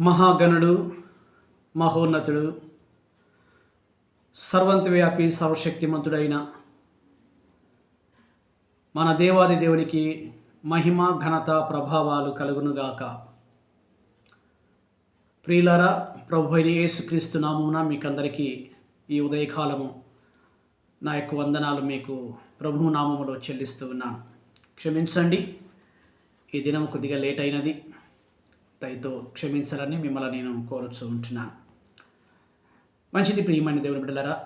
మహాగణుడు, మహోన్నతుడు, సర్వంతవ్యాపి, సర్వశక్తిమంతుడైన మన దేవాది దేవునికి మహిమ, ఘనత, ప్రభావాలు కలుగునుగాక. ప్రియులారా, ప్రభు అయిన యేసుక్రీస్తు నామమున మీకందరికీ ఈ ఉదయకాలము నా యొక్క వందనాలు మీకు ప్రభు నామములో చెల్లిస్తూ ఉన్నాను. క్షమించండి, ఈ దినం కొద్దిగా లేట్ అయినది. దయతో క్షమించాలని మిమ్మల్ని నేను కోరుచూ ఉంటున్నాను. మంచిది ప్రియమైన దేవుని బిడ్డలారా,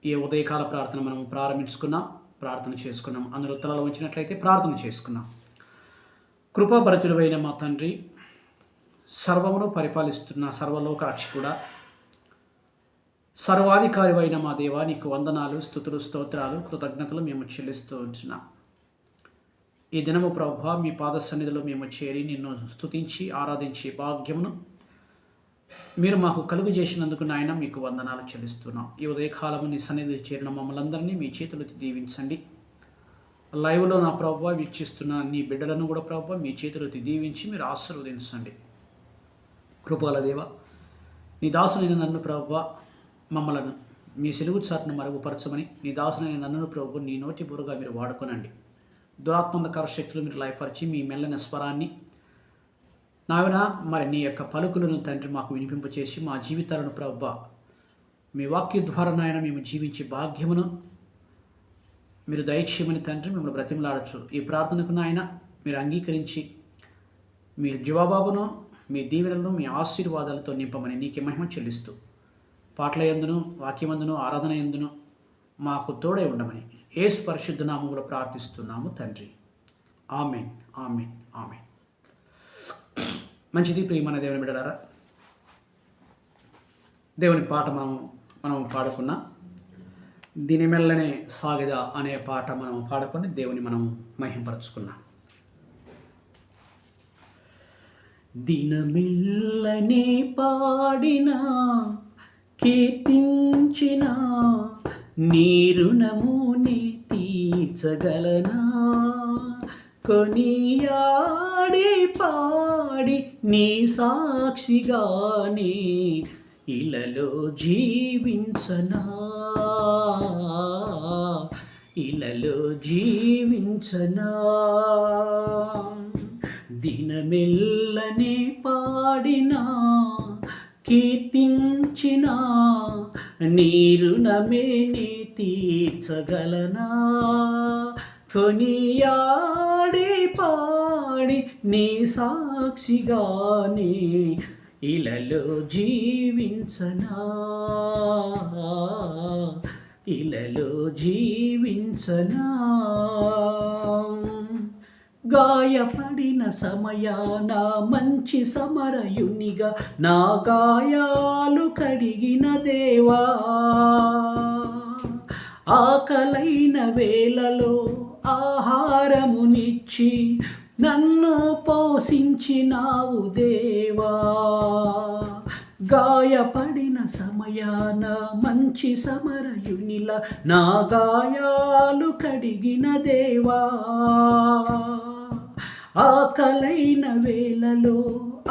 ఈ ఉదయకాల ప్రార్థన మనం ప్రారంభించుకున్నాం, ప్రార్థన చేసుకున్నాం. అందరూ తలలో ఉంచినట్లయితే ప్రార్థన చేసుకున్నాం. కృపాభరితుడైన మా తండ్రి, సర్వమును పరిపాలిస్తున్న సర్వలోక రక్షకుడా, సర్వాధికారి అయిన మా దేవా, నీకు వందనాలు, స్తుతులు, స్తోత్రాలు, కృతజ్ఞతలు మేము చెల్లిస్తూ ఉంటున్నాం. ఈ దినము ప్రభువా, మీ పాద సన్నిధిలో మేము చేరి నిన్ను స్తుతించి ఆరాధించి భాగ్యమును మీరు మాకు కలుగు చేసినందుకు నాయన మీకు వందనాలు చెల్లిస్తున్నాం. ఈ ఉదయకాలము నీ సన్నిధి చేరిన మమ్మల్ని అందరినీ మీ చేతులతో దీవించండి. లైవ్లో నా ప్రభువా వీక్షిస్తున్న నీ బిడ్డలను కూడా ప్రభువా మీ చేతులతో దీవించి మీరు ఆశీర్వదించండి. కృపగల దేవ, నీ దాసునైన నన్ను ప్రభువా మమ్మలను మీ సెలుగు చాటును మరుగుపరచమని, నీ దాసునైన నన్ను ప్రభు నీ నోటి బురుగా మీరు వాడుకోనండి. దురాత్మంధకార శక్తులు మీరు లయపరిచి మీ మెల్లన స్వరాన్ని నావిన మరి నీ యొక్క పలుకులను తండ్రి మాకు వినిపింపచేసి మా జీవితాలను ప్రభువా మీ వాక్య ద్వారా నాయన మేము జీవించే భాగ్యమును మీరు దయచేయమని తండ్రి మిమ్మల్ని బ్రతిమలాడచ్చు. ఈ ప్రార్థనకు నాయన మీరు అంగీకరించి మీ జవాబాబును, మీ దీవెనలను, మీ ఆశీర్వాదాలతో నింపమని నీకే మహిమ చెల్లిస్తూ పాటల యందును, వాక్యమందును, ఆరాధన యందును మాకు తోడై ఉండమని యేసు పరిశుద్ధ నామములో ప్రార్థిస్తున్నాము తండ్రి. ఆమేన్, ఆమేన్, ఆమేన్. మంచిది ప్రియమైన దేవుని బిడ్డలారా, దేవుని పాట మనం పాడుకున్నాం. దీని మెల్లనే సాగిదా అనే పాట మనం పాడుకొని దేవుని మనం మహింపరచుకున్నాం. దినమెల్లనే పాడినా కీర్తించిన నీ రుణముని తీర్చగలనా, కొనియాడి పాడి నీ సాక్షిగానే ఇలలో జీవించనా, ఇలలో జీవించనా. దినమెల్లనే పాడినా కీర్తించిన నీ రుణమే నీ తీర్చగలనా, కొనియాడి పాడి నీ సాక్షిగానే ఇలలో జీవించనా, ఇలలో జీవించనా. గాయపడిన సమయాన మంచి సమరయునిగా నా గాయాలు కడిగిన దేవా, ఆకలైన వేళలో ఆహారమునిచ్చి నన్ను పోషించినావు దేవా. గాయపడిన సమయాన మంచి సమరయునిలా నా గాయాలు కడిగిన దేవా, ఆకలైన వేళలో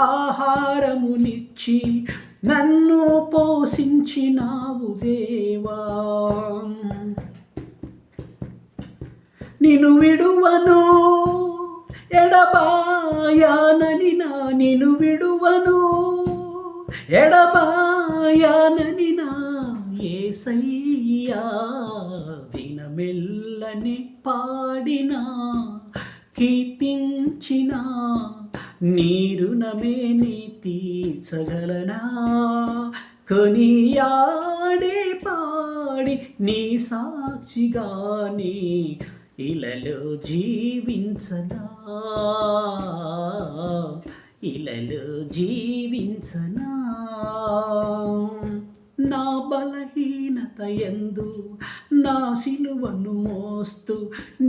ఆహారమునిచ్చి నన్ను పోషించినావు దేవా. నిన్ను విడువను ఎడబాయానని నా, నిన్ను విడువను ఎడబాయానని నా యేసయ్యా. దినమెల్లనే పాడినా కీర్తించిన నీ రుణమే నీ తీర్చగలనా, కొనియాడి పాడి నీ సాక్షిగానే ఇలలో జీవించనా, ఇలలో జీవించనా. నా బలహీనత యందు నా సిలువను మోస్తూ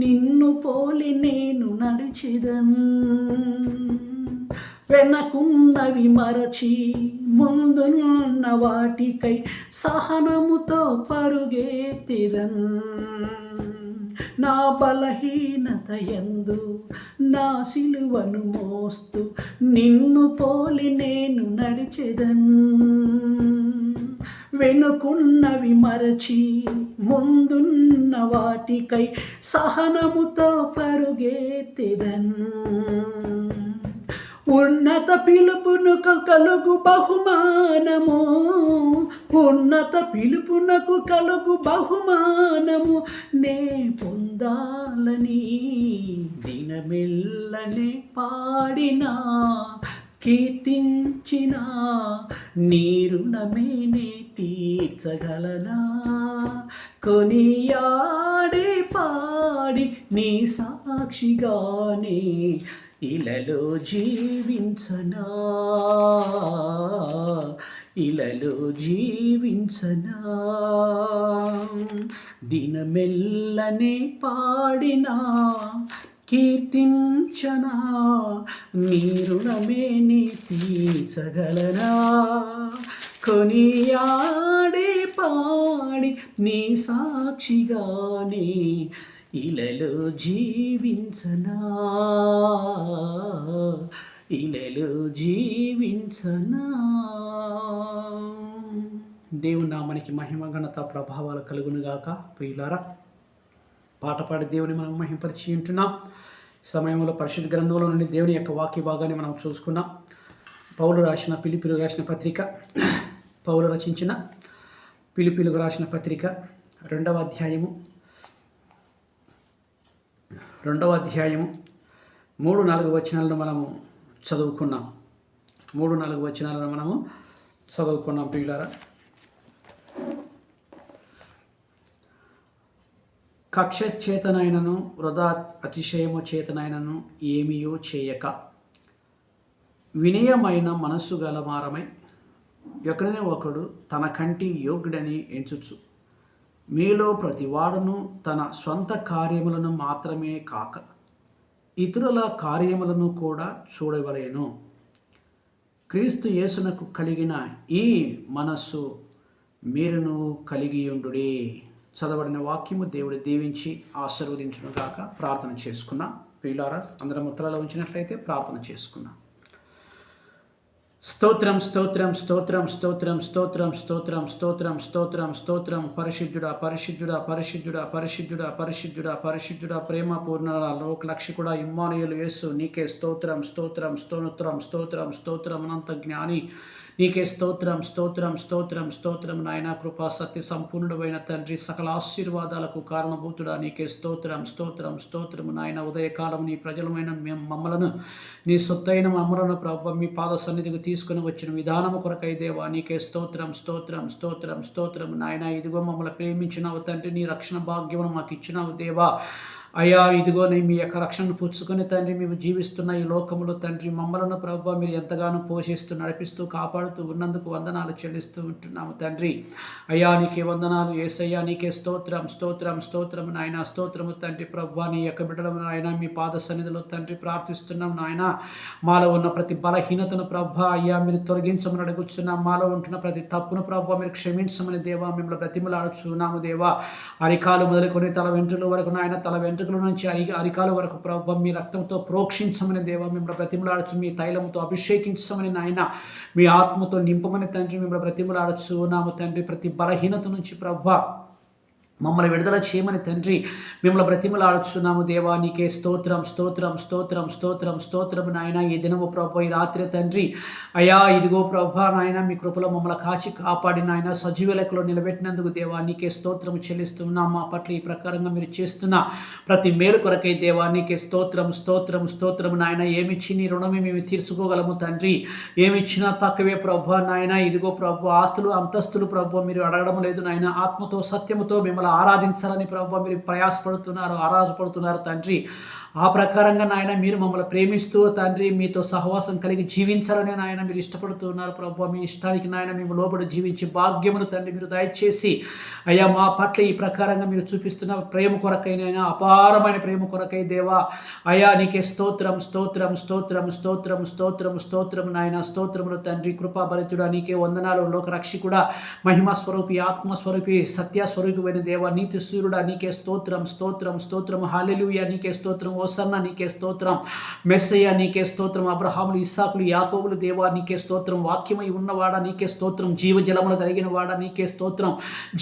నిన్ను పోలి నేను నడిచెదను, వెనకున్నవి మరచి ముందున్న వాటికై సహనముతో పరుగెత్తెదను. నా బలహీనత యందు నా సిలువను మోస్తూ నిన్ను పోలి నేను నడిచెదన్. వెనుకున్నవి మరచి ముందున్న వాటికై సహనముతో పరుగెత్తెదన్. ఉన్నత పిలుపునకు కలుగు బహుమానము, ఉన్నత పిలుపునకు కలుగు బహుమానము నే పొందాలని దినమెల్లనే పాడినా కీర్తించిన నీ రుణమే నే తీర్చగలనా. కొనియాడి పాడి నీ సాక్షిగానే ఇలలో జీవించనా, ఇలలో జీవించనా. దినమెల్లనే పాడినా కీర్తించనా నీ రుణమే నీ తీర్చగలనా. కొనియాడి పాడి నీ సాక్షిగానే ఇలలో జీవించనా, ఇలలో జీవించనా. దేవుని నామానికి మహిమ ఘనత ప్రభావాలు కలుగునుగాక. ప్రియులారా, పాట పాడి దేవుని మనం మహింపరిచి ఉంటున్నాం. సమయంలో పరిశుద్ధ గ్రంథంలో నుండి దేవుని యొక్క వాక్య భాగాన్ని మనం చూసుకున్నాం. పౌలు రాసిన ఫిలిప్పీయులకు రాసిన పత్రిక, పౌలు రచించిన ఫిలిప్పీయులకు రాసిన పత్రిక 2వ అధ్యాయము 3-4 వచనాలను మనము చదువుకున్నాం. 3-4 వచనాలను మనము చదువుకున్నాం. ప్రియులారా, కక్ష చేతనైనను వృధా అతిశయము చేతనైనను ఏమీయో చేయక వినయమైన మనస్సు గలమారమై ఒకరిని ఒకడు తన కంటి యోగ్యుడని ఎంచుచు మీలో ప్రతివాడును తన స్వంత కార్యములను మాత్రమే కాక ఇతరుల కార్యములను కూడా చూడవలెను. క్రీస్తు యేసునకు కలిగిన ఈ మనస్సు మీరును కలిగియుండుడి. చదవడిన వాక్యము దేవుడు దీవించి ఆశీర్వదించునుగాక. ప్రార్థన చేసుకున్నా. ప్రియులారా, అందరం ఉత్తరాలు ఉంచినట్లయితే ప్రార్థన చేసుకున్నా. స్తోత్రం స్తోత్రం స్తోత్రం స్తోత్రం స్తోత్రం స్తోత్రం స్తోత్రం స్తోత్రం స్తోత్రం. పరిశుద్ధుడా పరిశుద్ధుడా పరిశుద్ధుడా పరిశుద్ధుడా పరిశుద్ధుడా పరిశుద్ధుడా ప్రేమ పూర్ణుడా లోకరక్షకుడా ఇమ్మానుయేలు యేసు నీకే స్తోత్రం స్తోత్రం స్తోత్రం స్తోత్రం స్తోత్రం. అనంత జ్ఞాని నీకే స్తోత్రం స్తోత్రం స్తోత్రం స్తోత్రం. నాయన కృపా సత్య సంపూర్ణుడైన తండ్రి, సకల ఆశీర్వాదాలకు కారణభూతుడా నీకే స్తోత్రం స్తోత్రం స్తోత్రము. నాయన ఉదయకాలం నీ ప్రజలమైన మమ్మలను, నీ సొత్తైన మమ్మలను ప్రభు మీ పాద సన్నిధికి తీసుకుని వచ్చిన విధానము కొరకై దేవా నీకే స్తోత్రం స్తోత్రం స్తోత్రం స్తోత్రం. నాయన ఇదిగో మమ్మల్ని ప్రేమించినావు తండ్రి, నీ రక్షణ భాగ్యమును మాకు ఇచ్చినావు దేవా. అయ్యా ఇదిగో మీ యొక్క రక్షణను పుచ్చుకొని తండ్రి మేము జీవిస్తున్న ఈ లోకములో తండ్రి మమ్మలను ప్రభు మీరు ఎంతగానో పోషిస్తూ నడిపిస్తూ కాపాడుతూ ఉన్నందుకు వందనాలు చెల్లిస్తూ ఉంటున్నాము తండ్రి. అయ్యా నీకే వందనాలు యేసయ్యా, నీకే స్తోత్రం స్తోత్రం స్తోత్రం నాయన. స్తోత్రము తండ్రి ప్రభు, నీ యొక్క బిడ్డలను నాయన మీ పాద సన్నిధిలో తండ్రి ప్రార్థిస్తున్నాం నాయన. మాలో ఉన్న ప్రతి బలహీనతను ప్రభు అయ్యా మీరు తొలగించమని అడుగుతున్నాం. మాలో ఉంటున్న ప్రతి తప్పును ప్రభు మీరు క్షమించమని దేవా మిమ్మల్ని బ్రతిమలాడుచున్నాము దేవా. అరికాలు మొదలుకొని తల వెంట్రుల వరకు నాయన, తల వెంట్రుకల నుంచి అరికాల వరకు ప్రభు మీ రక్తంతో ప్రోక్షించమని దేవా మిమ్మల్ని బ్రతిమలాడచ్చు. మీ తైలముతో అభిషేకించమని నాయన, మీ ఆత్మతో నింపమని తండ్రి మిమ్మల్ని బ్రతిమలాడచ్చు నాము తండ్రి. ప్రతి బలహీనత నుంచి ప్రభు మమ్మల్ని విడుదల చేయమని తండ్రి మిమ్మల్ని బ్రతిమలాడుచున్నాము దేవా. నీకే స్తోత్రం స్తోత్రం స్తోత్రం స్తోత్రం స్తోత్రం నాయన. ఈ దినము ప్రభు ఈ రాత్రి తండ్రి అయ్యా ఇదిగో ప్రభు నాయన మీ కృపలో మమ్మల్ని కాచి కాపాడి నాయన సజీవ లెక్కలో నిలబెట్టినందుకు దేవా నీకే స్తోత్రం చెల్లిస్తున్నాం. మా పట్ల ఈ ప్రకారంగా మీరు చేస్తున్న ప్రతి మేలు కొరకై దేవా నీకే స్తోత్రం స్తోత్రం స్తోత్రం నాయన. ఏమిచ్చి నీ రుణమే మేము తీర్చుకోగలము తండ్రి, ఏమిచ్చినా తక్కువే ప్రభు నాయన. ఇదిగో ప్రభు ఆస్తులు అంతస్తులు ప్రభు మీరు అడగడం లేదు నాయన. ఆత్మతో సత్యముతో మిమ్మల్ని ఆరాధించాలని ప్రభు మీరు ప్రయాసపడుతున్నారు, ఆరాధపడుతున్నారు తండ్రి. ఆ ప్రకారంగా నాయన మీరు మమ్మల్ని ప్రేమిస్తూ తండ్రి మీతో సహవాసం కలిగి జీవించాలని నాయన మీరు ఇష్టపడుతూ ఉన్నారు ప్రభు. మీ ఇష్టానికి నాయన మేము లోబడి జీవించి భాగ్యమును తండ్రి మీరు దయచేసి అయ్యా మా పట్ల ఈ ప్రకారంగా మీరు చూపిస్తున్న ప్రేమ కొరకైనా అపారమైన ప్రేమ కొరకై దేవా అయ్యా నీకే స్తోత్రం స్తోత్రం స్తోత్రం స్తోత్రం స్తోత్రం స్తోత్రం నాయన స్తోత్రములు తండ్రి కృపాభరితుడా నీకే వందనాలు. లోకరక్షకుడా మహిమా స్వరూపి ఆత్మస్వరూపి సత్యస్వరూపమైన దేవ నీతి సూర్యుడా నీకే స్తోత్రం స్తోత్రం స్తోత్రం. హల్లెలూయా నీకే స్తోత్రం. ఓసన్న నీకే స్తోత్రం. మెస్సయ్య నీకే స్తోత్రం. అబ్రహాములు ఇస్సాకులు యాకోబులు దేవా నీకే స్తోత్రం. వాక్యమై ఉన్నవాడా నీకే స్తోత్రం. జీవజలములు కలిగిన వాడా నీకే స్తోత్రం.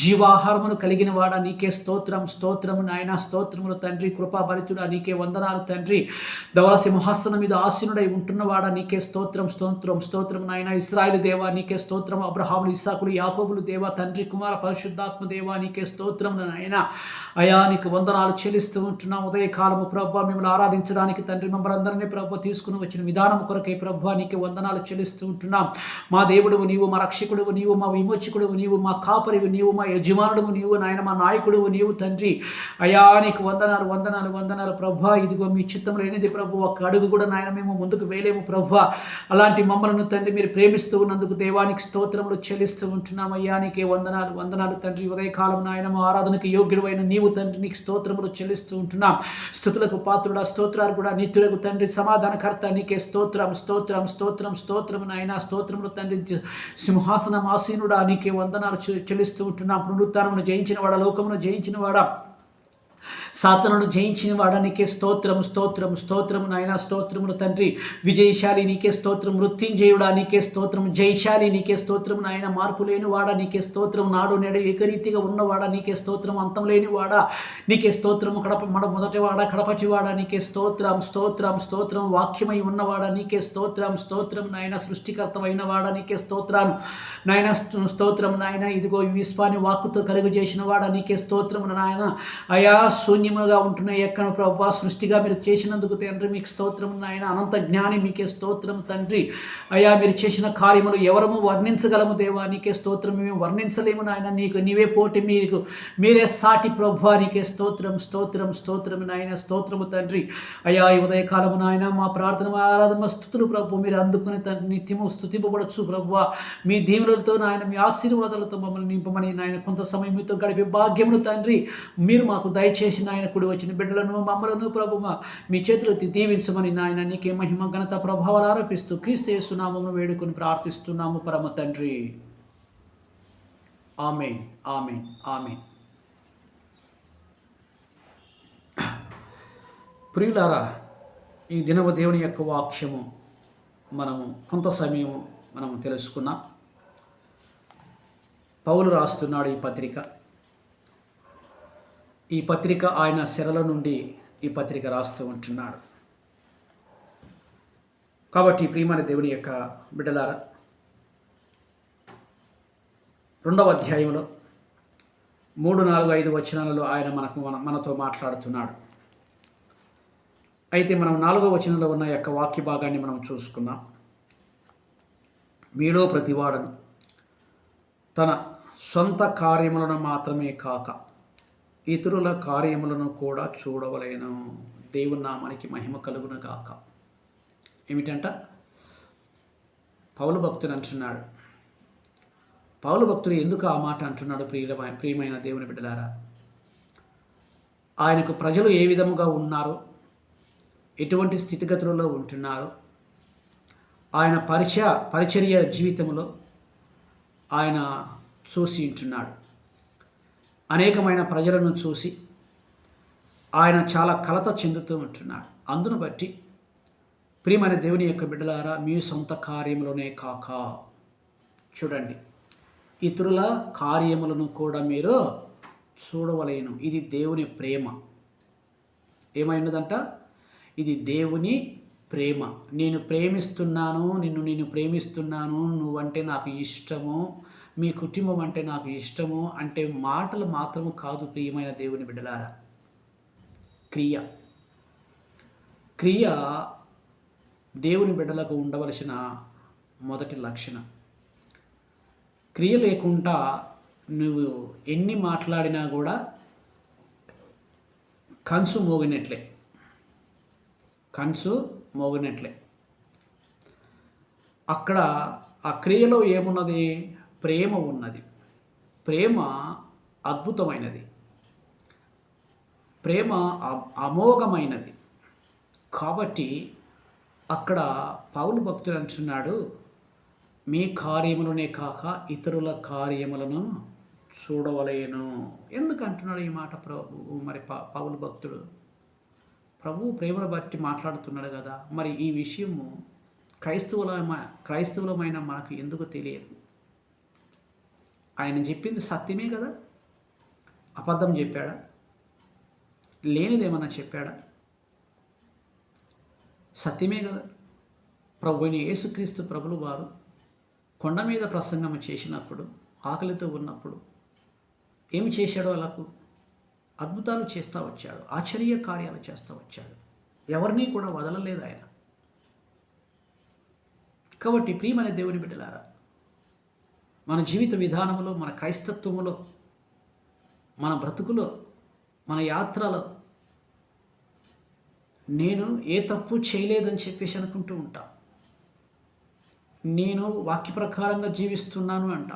జీవాహారమును కలిగిన వాడా నీకే స్తోత్రం స్తోత్రము నాయన స్తోత్రములు తండ్రి కృపాభరితుడా నీకే వందనాలు తండ్రి. ధవల సింహాసనం మీద ఆసీనుడై ఉంటున్నవాడా నీకే స్తోత్రం స్తోత్రం స్తోత్రం నాయన. ఇశ్రాయేలు దేవా నీకే స్తోత్రం. అబ్రహాములు ఇస్సాకులు యాకోబులు దేవా తండ్రి కుమార పరిశుద్ధాత్మ దేవా నీకే స్తోత్రం నాయన. అయా నీకు వందనాలు చెల్లిస్తూ ఉంటున్నాం. ఉదయకాలము ప్రభు మిమ్మల్ని ఆరాధించడానికి తండ్రి మమ్మల్ని అందరినీ ప్రభు తీసుకుని వచ్చిన విధానం కొరకై ప్రభు నీకే వందనాలు చెల్లిస్తూ ఉంటున్నాం. మా దేవుడువు నీవు, మా రక్షకుడువు నీవు, మా విమోచకుడువు నీవు, మా కాపరివు నీవు, మా యజమానుడువు నీవు నాయన, మా నాయకుడువు నీవు తండ్రి. అయా నీకు వందనాలు వందనాలు వందనాలు ప్రభు. ఇదిగో మీ చిత్తం లేనిది ప్రభు ఒక్క అడుగు కూడా నాయన మేము ముందుకు వేయలేము ప్రభు. అలాంటి మమ్మల్ని తండ్రి మీరు ప్రేమిస్తూ ఉన్నందుకు దేవానికి స్తోత్రములు చెల్లిస్తూ ఉంటున్నాం. అయ్యా నీకే వందనాలు వందనాలు తండ్రి. ఉదయకాలం నాయన మా ఆరాధనకు యోగ్యుడైన నీవు తండ్రి నీకు స్తోత్రములు చెల్లిస్తూ ఉంటున్నాం. స్తుతులకు పాత్రుడా స్తోత్రాలు కూడా నిత్యులకు తండ్రి సమాధానకర్త నీకే స్తోత్రం స్తోత్రం స్తోత్రం స్తోత్రం నాయన స్తోత్రములు తండ్రి. సింహాసనం ఆసీనుడా నీకే వందనాలు చెల్లిస్తూ ఉంటున్నాం. పునరుత్థానమును జయించిన వాడా, లోకమును జయించిన వాడా, సాతానుడు జయించిన వాడా నీకే స్తోత్రం స్తోత్రం స్తోత్రము నాయన స్తోత్రములు తండ్రి. విజయశాలి నీకే స్తోత్రం. మృత్యుంజయుడా నీకే స్తోత్రం. జయశాలి నీకే స్తోత్రం నాయన. మార్పు లేని వాడా నీకే స్తోత్రం. నాడు నేడు ఏకరీతిగా ఉన్నవాడా నీకే స్తోత్రం. అంతం లేని వాడా నీకే స్తోత్రం. మొదటివాడా కడపటివాడా నీకే స్తోత్రం స్తోత్రం స్తోత్రం. వాక్యమై ఉన్నవాడా నీకే స్తోత్రం స్తోత్రం నాయన. సృష్టికర్తమైన వాడా నీకే స్తోత్రాలు నాయన స్తోత్రం నాయన. ఇదిగో ఈ విశ్వాన్ని వాక్కుతో కలుగు చేసిన వాడా నీకే స్తోత్రం నాయన. అయా శూన్యముగా ఉంటున్న ఎక్కడ ప్రభు సృష్టిగా మీరు చేసినందుకు తండ్రి మీకు స్తోత్రం నాయన. అనంత జ్ఞాని మీకే స్తోత్రం తండ్రి. అయ్యా మీరు చేసిన కార్యములు ఎవరము వర్ణించగలము దేవా నీకే స్తోత్రం. మేము వర్ణించలేము నాయన. నీకు నీవే పోటీ, మీకు మీరే సాటి ప్రభు నీకే స్తోత్రం స్తోత్రం స్తోత్రం నాయన. స్తోత్రము తండ్రి. అయ్యా ఈ ఉదయకాలము నాయన మా ప్రార్థన ఆరాధన స్తుతులు ప్రభు మీరు అందుకుని తండ్రి నిత్యము స్తుతింపబడచ్చు ప్రభు. మీ దీవులతో నాయన మీ ఆశీర్వాదాలతో మమ్మల్ని నింపమని నాయన కొంత సమయం మీతో గడిపే భాగ్యమును తండ్రి మీరు మాకు దయచేసి నాయన కుడి వచ్చిన బిడ్డలను మమ్మలను ప్రభు మీ చేతులు దీవించమని నాయన నీకే మహిమ ఘనత ప్రభావాలు ఆరోపిస్తూ క్రీస్తు యేసు నామమును వేడుకొని ప్రార్థిస్తున్నాము పరమ తండ్రి. ఆమేన్ ఆమేన్ ఆమేన్. ప్రియులారా, ఈ దినవ దేవుని యొక్క వాక్యము మనము కొంత సమయం మనము తెలుసుకున్నాం. పౌలు రాస్తున్నాడు ఈ పత్రిక. ఈ పత్రిక ఆయన శిరల నుండి ఈ పత్రిక రాస్తూ ఉంటున్నాడు. కాబట్టి ప్రియమైన దేవుని యొక్క బిడ్డలారా, 2వ అధ్యాయంలో 3, 4, 5 వచనాలలో ఆయన మనతో మాట్లాడుతున్నాడు. అయితే మనం 4వ వచనంలో ఉన్న యొక్క వాక్య భాగాన్ని మనం చూసుకున్నాం. మీలో ప్రతివాడను తన సొంత కార్యములను మాత్రమే కాక ఇతరుల కార్యములను కూడా చూడవలేను. దేవుని నామానికి మహిమ కలుగును గాక. ఏమిటంట? పౌలు భక్తుడు అంటున్నాడు. పౌలు భక్తుడు ఎందుకు ఆ మాట అంటున్నాడు? ప్రియమైన దేవుని బిడ్డలారా, ఆయనకు ప్రజలు ఏ విధముగా ఉన్నారు, ఎటువంటి స్థితిగతులలో ఉంటున్నారు, ఆయన పరిచర్య జీవితంలో ఆయన చూసి ఉంటున్నాడు. అనేకమైన ప్రజలను చూసి ఆయన చాలా కలత చెందుతూ ఉంటున్నాడు. అందును బట్టి ప్రియమైన దేవుని యొక్క బిడ్డలారా, మీ సొంత కార్యములనే కాక చూడండి, ఇతరుల కార్యములను కూడా మీరు చూడవలేను. ఇది దేవుని ప్రేమ. ఏమైనదంట? ఇది దేవుని ప్రేమ. నేను ప్రేమిస్తున్నాను, నేను ప్రేమిస్తున్నాను, నువ్వంటే నాకు ఇష్టము, మీ కుటుంబం అంటే నాకు ఇష్టము అంటే మాటలు మాత్రము కాదు ప్రియమైన దేవుని బిడ్డలారా. క్రియ దేవుని బిడ్డలకు ఉండవలసిన మొదటి లక్షణం. క్రియ లేకుండా నువ్వు ఎన్ని మాట్లాడినా కూడా కంచు మోగినట్లే. కంచు మోగినట్లే. అక్కడ ఆ క్రియలో ఏమున్నది? ప్రేమ ఉన్నది. ప్రేమ అద్భుతమైనది. ప్రేమ అమోఘమైనది. కాబట్టి అక్కడ పౌలు భక్తుడు అంటున్నాడు, మీ కార్యములనే కాక ఇతరుల కార్యములను చూడవలేను. ఎందుకు అంటున్నాడు ఈ మాట మరి పౌలు భక్తుడు? ప్రభువు ప్రేమను బట్టి మాట్లాడుతున్నాడు కదా. మరి ఈ విషయము క్రైస్తవులమైన మనకు ఎందుకు తెలియదు? ఆయన చెప్పింది సత్యమే కదా. అబద్ధం చెప్పాడా? లేనిదేమన్నా చెప్పాడా? సత్యమే కదా. ప్రభువైన యేసుక్రీస్తు ప్రభులు వారు కొండ మీద ప్రసంగం చేసినప్పుడు, ఆకలితో ఉన్నప్పుడు ఏమి చేశాడో అలాకు అద్భుతాలు చేస్తూ వచ్చాడు, ఆశ్చర్య కార్యాలు చేస్తూ వచ్చాడు. ఎవరినీ కూడా వదలలేదు ఆయన. కాబట్టి ప్రియమైన దేవుని బిడ్డలారా, మన జీవిత విధానంలో, మన క్రైస్తత్వములో, మన బ్రతుకులో, మన యాత్రలో నేను ఏ తప్పు చేయలేదని చెప్పేసి అనుకుంటూ ఉంటా. నేను వాక్య ప్రకారంగా జీవిస్తున్నాను అంట,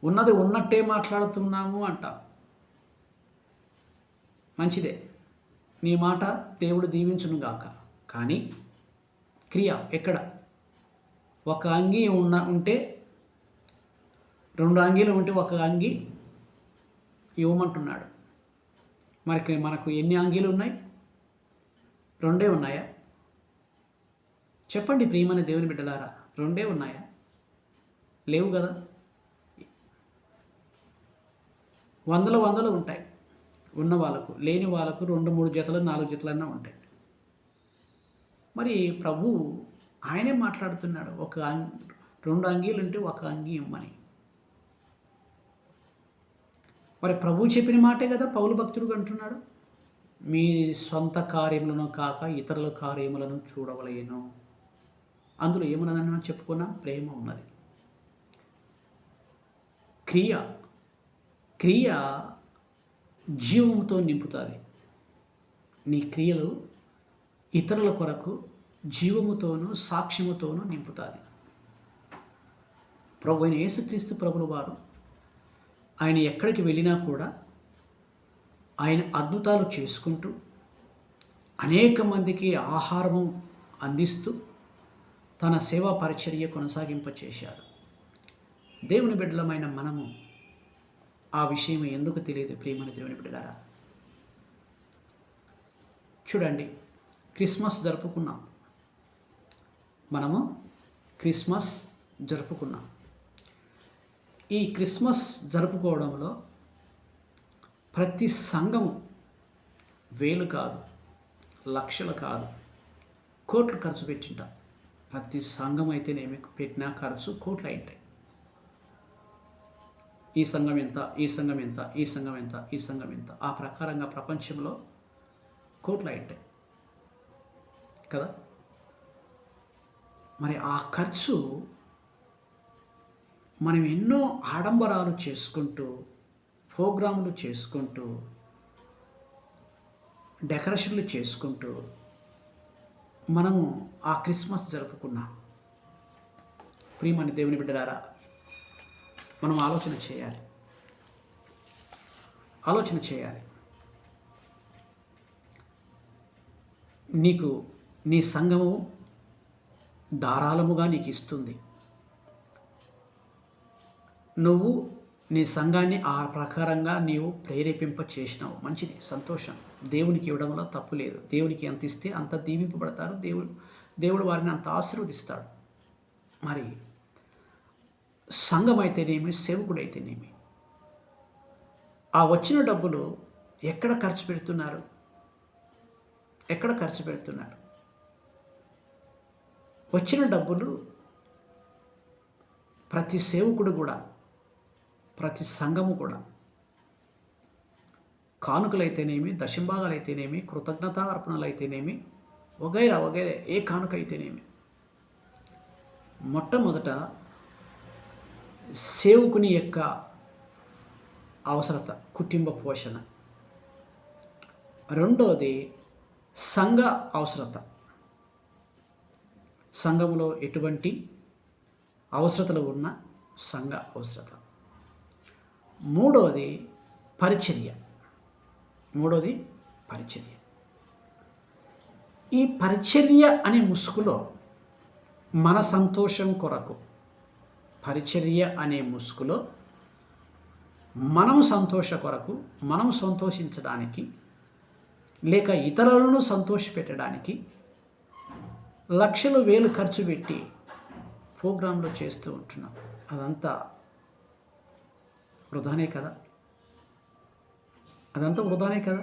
ఉన్నది ఉన్నట్టే మాట్లాడుతున్నాము అంట. మంచిదే, నీ మాట దేవుడు దీవించునుగాక. కానీ క్రియ ఎక్కడ? ఒక అంగీ ఉంటే, 2 అంగీలు ఉంటే ఒక అంగీ ఇవ్వమంటున్నాడు. మనకు ఎన్ని అంగీలు ఉన్నాయి? 2 ఉన్నాయా? చెప్పండి ప్రియమైన దేవుని బిడ్డలారా, 2 ఉన్నాయా? లేవు కదా. వందలు ఉంటాయి ఉన్న వాళ్ళకు. లేని వాళ్ళకు 2, 3 జతలు, 4 జతలన్నా ఉంటాయి. మరి ప్రభు ఆయనే మాట్లాడుతున్నాడు, 2 అంగీలు ఉంటే ఒక అంగీ ఇమ్మని. మరి ప్రభు చెప్పిన మాటే కదా పౌలు భక్తుడు అంటున్నాడు, మీ సొంత కార్యములను కాక ఇతరుల కార్యములను చూడవలేను. అందులో ఏమున్నదని మనం చెప్పుకున్నా? ప్రేమ ఉన్నది. క్రియ జీవంతో నింపుతుంది. నీ క్రియలు ఇతరుల కొరకు జీవముతోనూ సాక్ష్యముతోనూ నింపుతుంది. ప్రభు అయిన యేసుక్రీస్తు ప్రభుల వారు ఆయన ఎక్కడికి వెళ్ళినా కూడా ఆయన అద్భుతాలు చేసుకుంటూ అనేక మందికి ఆహారము అందిస్తూ తన సేవా పరిచర్య కొనసాగింపచేశాడు. దేవుని బిడ్డలమైన మనము ఆ విషయం ఎందుకు తెలియదు ప్రియమైన దేవుని బిడ్డలారా? చూడండి, క్రిస్మస్ జరుపుకున్నాం. మనము క్రిస్మస్ జరుపుకున్నాం. ఈ క్రిస్మస్ జరుపుకోవడంలో ప్రతి సంఘము వేలు కాదు, లక్షలు కాదు, కోట్లు ఖర్చు పెట్టింట. ప్రతి సంఘం అయితేనేమి పెట్టిన ఖర్చు కోట్లు అయింటాయి. ఈ సంఘం ఎంత, ఈ సంఘం ఎంత, ఈ సంఘం ఎంత, ఈ సంఘం ఎంత, ఆ ప్రకారంగా ప్రపంచంలో కోట్లు అయింటాయి కదా. మరి ఆ ఖర్చు మనం ఎన్నో ఆడంబరాలు చేసుకుంటూ, ప్రోగ్రాములు చేసుకుంటూ, డెకరేషన్లు చేసుకుంటూ మనము ఆ క్రిస్మస్ జరుపుకున్నాం. ప్రియమైన దేవుని బిడ్డలారా, మనం ఆలోచన చేయాలి. నీ సంఘము ధారాళముగా నీకు ఇస్తుంది. నువ్వు నీ సంఘాన్ని ఆ ప్రకారంగా నీవు ప్రేరేపింప చేసినావు, మంచిది, సంతోషం. దేవునికి ఇవ్వడంలో తప్పు లేదు. దేవునికి ఎంత ఇస్తే అంత దీవింపబడతారు. దేవుడు వారిని అంత ఆశీర్వదిస్తాడు. మరి సంఘం అయితేనేమి, సేవకుడైతేనేమి, ఆ వచ్చిన డబ్బులు ఎక్కడ ఖర్చు పెడుతున్నారు? వచ్చిన డబ్బులు ప్రతి సేవకుడు కూడా, ప్రతి సంఘము కూడా కానుకలైతేనేమి, దశంభాగాలైతేనేమి, కృతజ్ఞతా అర్పణలు అయితేనేమి, వగైరా ఏ కానుక అయితేనేమి, మొట్టమొదట సేవకుని యొక్క అవసరత, కుటుంబ పోషణ. రెండోది సంఘ అవసరత. సంఘంలో ఎటువంటి అవసరతలు ఉన్న సంఘ అవసరత. మూడోది పరిచర్య. ఈ పరిచర్య అనే ముసుగులో మన సంతోషం కొరకు, పరిచర్య అనే ముసుగులో మనం సంతోష కొరకు, మనం సంతోషించడానికి లేక ఇతరులను సంతోషపెట్టడానికి లక్షలు వేలు ఖర్చు పెట్టి ప్రోగ్రాంలు చేస్తూ ఉంటున్నాం. అదంతా వృధానే కదా?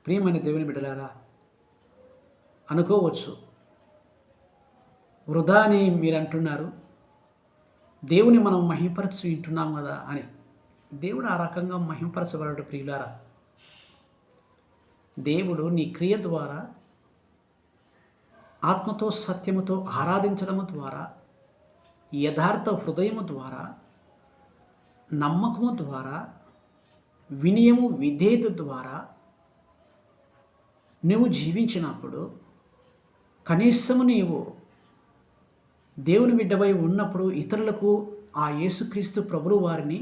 ప్రియమైన దేవుని బిడ్డలారా, అనుకోవచ్చు వృధా అని మీరు అంటున్నారు, దేవుని మనం మహింపరచు వింటున్నాం కదా అని. దేవుడు ఆ రకంగా మహింపరచబడడు ప్రియులారా. దేవుడు నీ క్రియ ద్వారా, ఆత్మతో సత్యముతో ఆరాధించడము ద్వారా, యథార్థ హృదయము ద్వారా, నమ్మకము ద్వారా, వినయము విధేయత ద్వారా నువ్వు జీవించినప్పుడు, కనీసము నీవు దేవుని బిడ్డవై ఉన్నప్పుడు ఇతరులకు ఆ యేసుక్రీస్తు ప్రభువు వారిని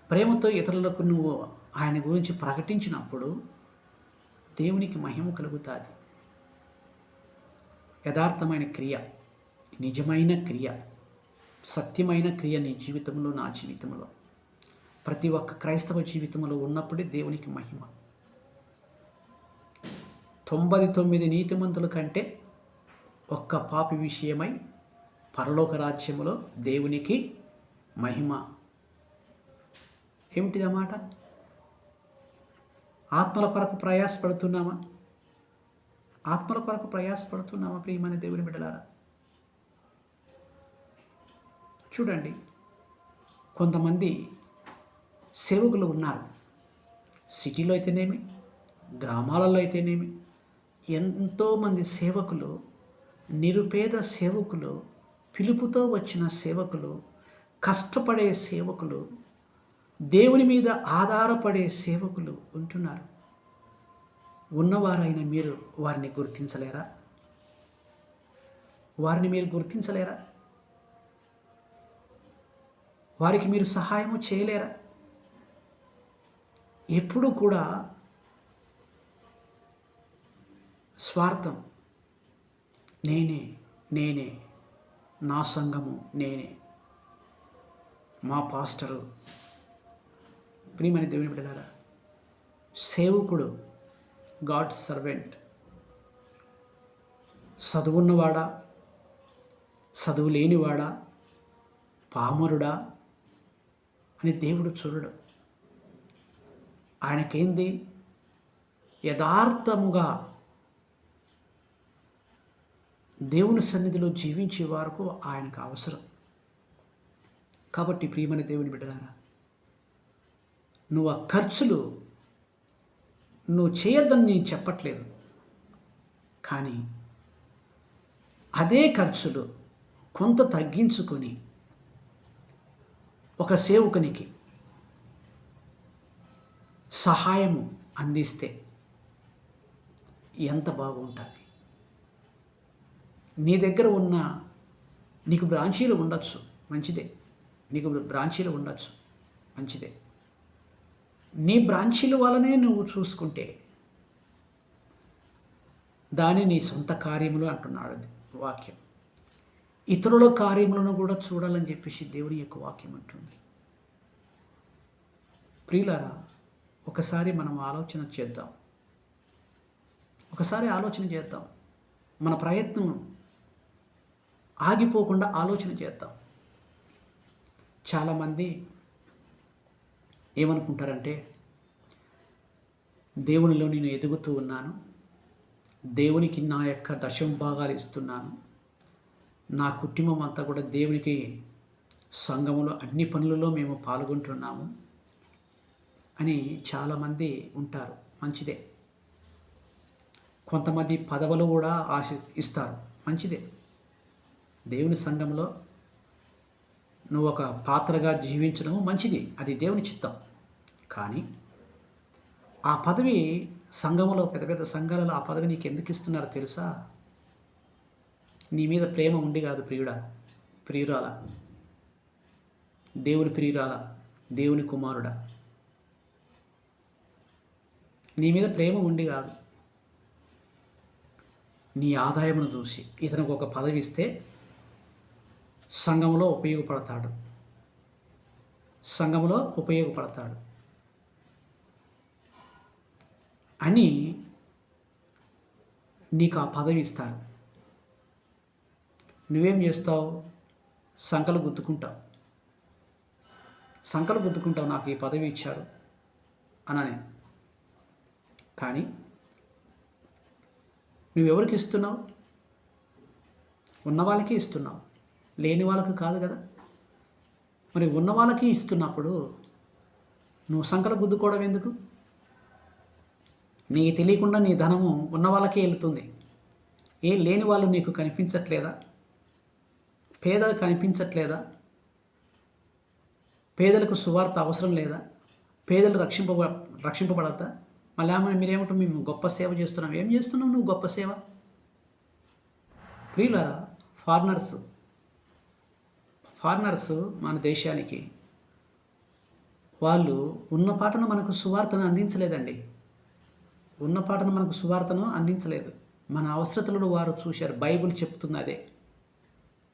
ప్రేమతో ఇతరులకు నువ్వు ఆయన గురించి ప్రకటించినప్పుడు దేవునికి మహిమ కలుగుతుంది. యథార్థమైన క్రియ, నిజమైన క్రియ, సత్యమైన క్రియ నీ జీవితంలో, నా జీవితంలో, ప్రతి ఒక్క క్రైస్తవ జీవితంలో ఉన్నప్పుడే దేవునికి మహిమ. 99 నీతిమంతుల కంటే ఒక్క పాపి విషయమై పరలోక రాజ్యములో దేవునికి మహిమ. ఏమిటిది మాట? ఆత్మల కొరకు ప్రయాసపడుతున్నామా? ప్రియమైన దేవుని బిడ్డలారా, చూడండి, కొంతమంది సేవకులు ఉన్నారు. సిటీలో అయితేనేమి, గ్రామాలలో అయితేనేమి, ఎంతోమంది సేవకులు, నిరుపేద సేవకులు, పిలుపుతో వచ్చిన సేవకులు, కష్టపడే సేవకులు, దేవుని మీద ఆధారపడే సేవకులు ఉంటున్నారు. ఉన్నవారైన మీరు వారిని గుర్తించలేరా? వారికి మీరు సహాయము చేయలేరా? ఎప్పుడు కూడా స్వార్థం, నేనే, నా సంఘము నేనే, మా పాస్టరు. ప్రియమైన దేవుని బిడ్డలారా, సేవకుడు, గాడ్స్ సర్వెంట్, చదువున్నవాడా, చదువు లేనివాడా, పామరుడా అని దేవుడు చూడడు. ఆయనకేంది? యథార్థముగా దేవుని సన్నిధిలో జీవించే వరకు ఆయనకు అవసరం. కాబట్టి ప్రియమైన దేవుని బిడ్డలారా, నువ్వు ఆ ఖర్చులు నువ్వు చేయొద్దని నేను చెప్పట్లేదు, కానీ అదే ఖర్చులు కొంత తగ్గించుకొని ఒక సేవకునికి సహాయము అందిస్తే ఎంత బాగుంటుంది. నీ దగ్గర ఉన్న, నీకు బ్రాంచీలు ఉండొచ్చు, మంచిదే. నీ బ్రాంచీల వల్లనే నువ్వు చూసుకుంటే దాని నీ సొంత కార్యములు అంటున్నాడు వాక్యం. ఇతరుల కార్యములను కూడా చూడాలని చెప్పేసి దేవుని యొక్క వాక్యం అంటుంది. ప్రియులారా, ఒకసారి మనం ఆలోచన చేద్దాం. మన ప్రయత్నం ఆగిపోకుండా ఆలోచన చేద్దాం. చాలామంది ఏమనుకుంటారంటే, దేవునిలో నేను ఎదుగుతూ ఉన్నాను, దేవునికి నా యొక్క దశంభాగాలు ఇస్తున్నాను, నా కుటుంబం అంతా కూడా దేవునికి సంఘములో అన్ని పనులలో మేము పాల్గొంటున్నాము అని చాలామంది ఉంటారు. మంచిదే. కొంతమంది పదవులు కూడా ఇస్తారు. మంచిదే. దేవుని సంఘంలో నువ్వు ఒక పాత్రగా జీవించడం మంచిది, అది దేవుని చిత్తం. కానీ ఆ పదవి సంఘములో పెద్ద పెద్ద సంఘాలలో ఆ పదవి నీకు ఎందుకు ఇస్తున్నారో తెలుసా? నీ మీద ప్రేమ ఉండి కాదు ప్రియురాల, దేవుని ప్రియురాల, దేవుని కుమారుడా, నీ మీద ప్రేమ ఉండి కాదు, నీ ఆదాయమును చూసి ఇతనికి ఒక పదవి ఇస్తే సంఘంలో ఉపయోగపడతాడు అని నీకు ఆ పదవి ఇస్తారు. నువ్వేం చేస్తావు? సంకలు గుద్దుకుంటావు, నాకు ఈ పదవి ఇచ్చారు అనని. కానీ నువ్వెవరికి ఇస్తున్నావు? ఉన్న వాళ్ళకి ఇస్తున్నావు, లేని వాళ్ళకి కాదు కదా. మరి ఉన్న వాళ్ళకి ఇస్తున్నప్పుడు నువ్వు సంకలు గుద్దుకోవడం ఎందుకు? నీకు తెలియకుండా నీ ధనము ఉన్న వాళ్ళకే వెళుతుంది. లేని వాళ్ళు నీకు కనిపించట్లేదా? పేదలకు కనిపించట్లేదా? పేదలకు సువార్త అవసరం లేదా? పేదలు రక్షింపబడతా? మళ్ళీ మీరేమంటారు? మేము గొప్ప సేవ చేస్తున్నాం. ఏం చేస్తున్నావు నువ్వు గొప్ప సేవ? ప్రియులారా, ఫారినర్స్ మన దేశానికి వాళ్ళు ఉన్నపాటను మనకు సువార్తను అందించలేదండి. మన అవసరతలను వారు చూశారు. బైబిల్ చెప్తుంది అదే.